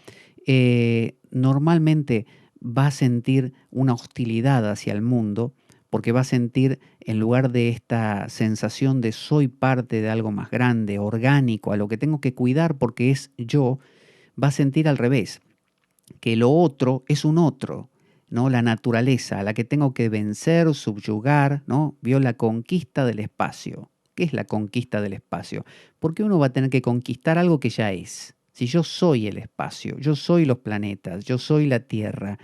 normalmente va a sentir una hostilidad hacia el mundo, porque va a sentir, en lugar de esta sensación de soy parte de algo más grande, orgánico, a lo que tengo que cuidar porque es yo, va a sentir al revés, que lo otro es un otro, ¿no? La naturaleza, a la que tengo que vencer, subyugar, ¿no? Vio la conquista del espacio. ¿Qué es la conquista del espacio? Porque uno va a tener que conquistar algo que ya es. Si yo soy el espacio, yo soy los planetas, yo soy la Tierra,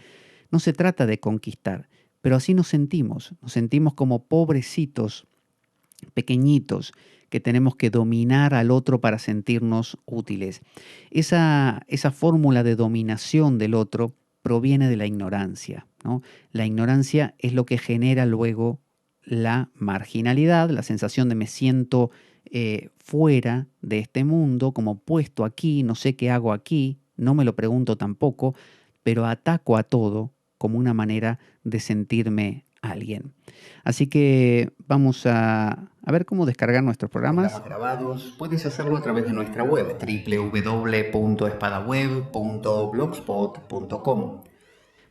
no se trata de conquistar, pero así nos sentimos como pobrecitos, pequeñitos, que tenemos que dominar al otro para sentirnos útiles. Esa fórmula de dominación del otro proviene de la ignorancia, ¿no? La ignorancia es lo que genera luego la marginalidad, la sensación de me siento fuera de este mundo, como puesto aquí, no sé qué hago aquí, no me lo pregunto tampoco, pero ataco a todo como una manera de sentirme alguien. Así que vamos a ver cómo descargar nuestros programas. Grabados, puedes hacerlo a través de nuestra web www.espadaweb.blogspot.com.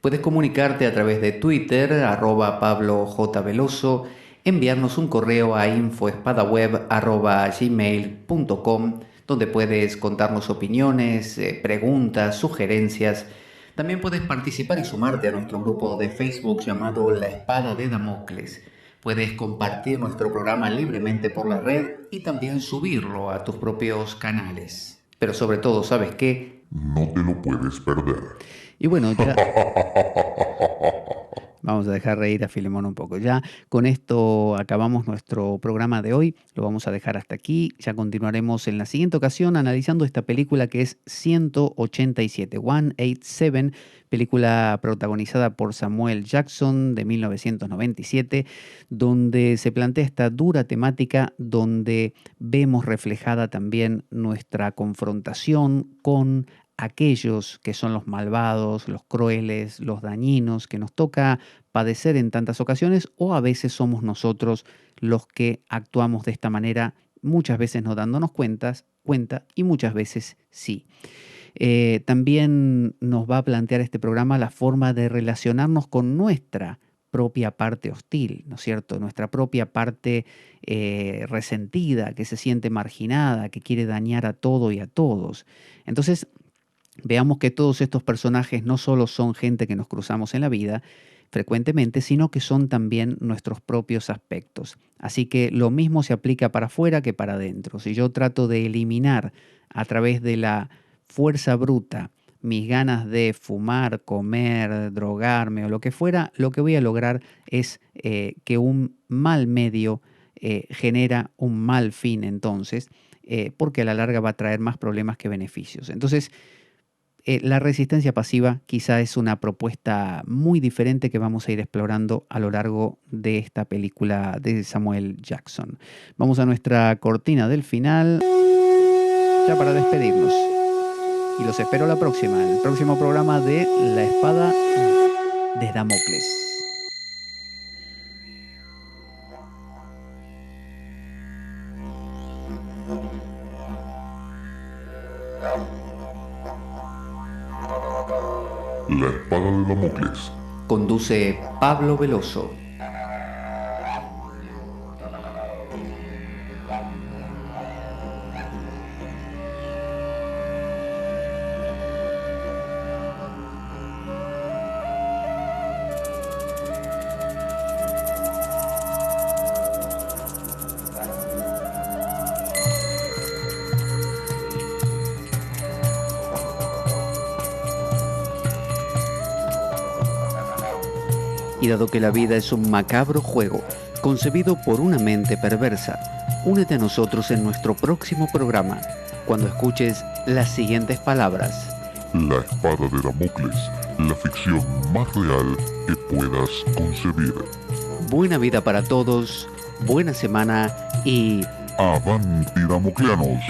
Puedes comunicarte a través de Twitter, @PabloJVeloso, enviarnos un correo a info.espadaweb@gmail.com, donde puedes contarnos opiniones, preguntas, sugerencias. También puedes participar y sumarte a nuestro grupo de Facebook llamado La Espada de Damocles. Puedes compartir nuestro programa libremente por la red y también subirlo a tus propios canales. Pero sobre todo, ¿sabes qué? No te lo puedes perder. Y bueno, ya... Vamos a dejar reír a Filemón un poco. Ya con esto acabamos nuestro programa de hoy. Lo vamos a dejar hasta aquí. Ya continuaremos en la siguiente ocasión analizando esta película que es 187, película protagonizada por Samuel Jackson de 1997, donde se plantea esta dura temática, donde vemos reflejada también nuestra confrontación con aquellos que son los malvados, los crueles, los dañinos, que nos toca padecer en tantas ocasiones, o a veces somos nosotros los que actuamos de esta manera, muchas veces no dándonos cuenta y muchas veces sí. También nos va a plantear este programa la forma de relacionarnos con nuestra propia parte hostil, ¿no es cierto? Nuestra propia parte resentida, que se siente marginada, que quiere dañar a todo y a todos. Entonces, veamos que todos estos personajes no solo son gente que nos cruzamos en la vida frecuentemente, sino que son también nuestros propios aspectos. Así que lo mismo se aplica para afuera que para adentro. Si yo trato de eliminar a través de la fuerza bruta mis ganas de fumar, comer, drogarme o lo que fuera, lo que voy a lograr es que un mal medio genera un mal fin entonces, porque a la larga va a traer más problemas que beneficios. Entonces, la resistencia pasiva quizá es una propuesta muy diferente que vamos a ir explorando a lo largo de esta película de Samuel Jackson. Vamos a nuestra cortina del final, ya para despedirnos. Y los espero la próxima, el próximo programa de La Espada de Damocles. La Espada de Damocles. Conduce Pablo Veloso. Y dado que la vida es un macabro juego concebido por una mente perversa, únete a nosotros en nuestro próximo programa, cuando escuches las siguientes palabras. La Espada de Damocles, la ficción más real que puedas concebir. Buena vida para todos, buena semana y... ¡Avanti, damocleanos!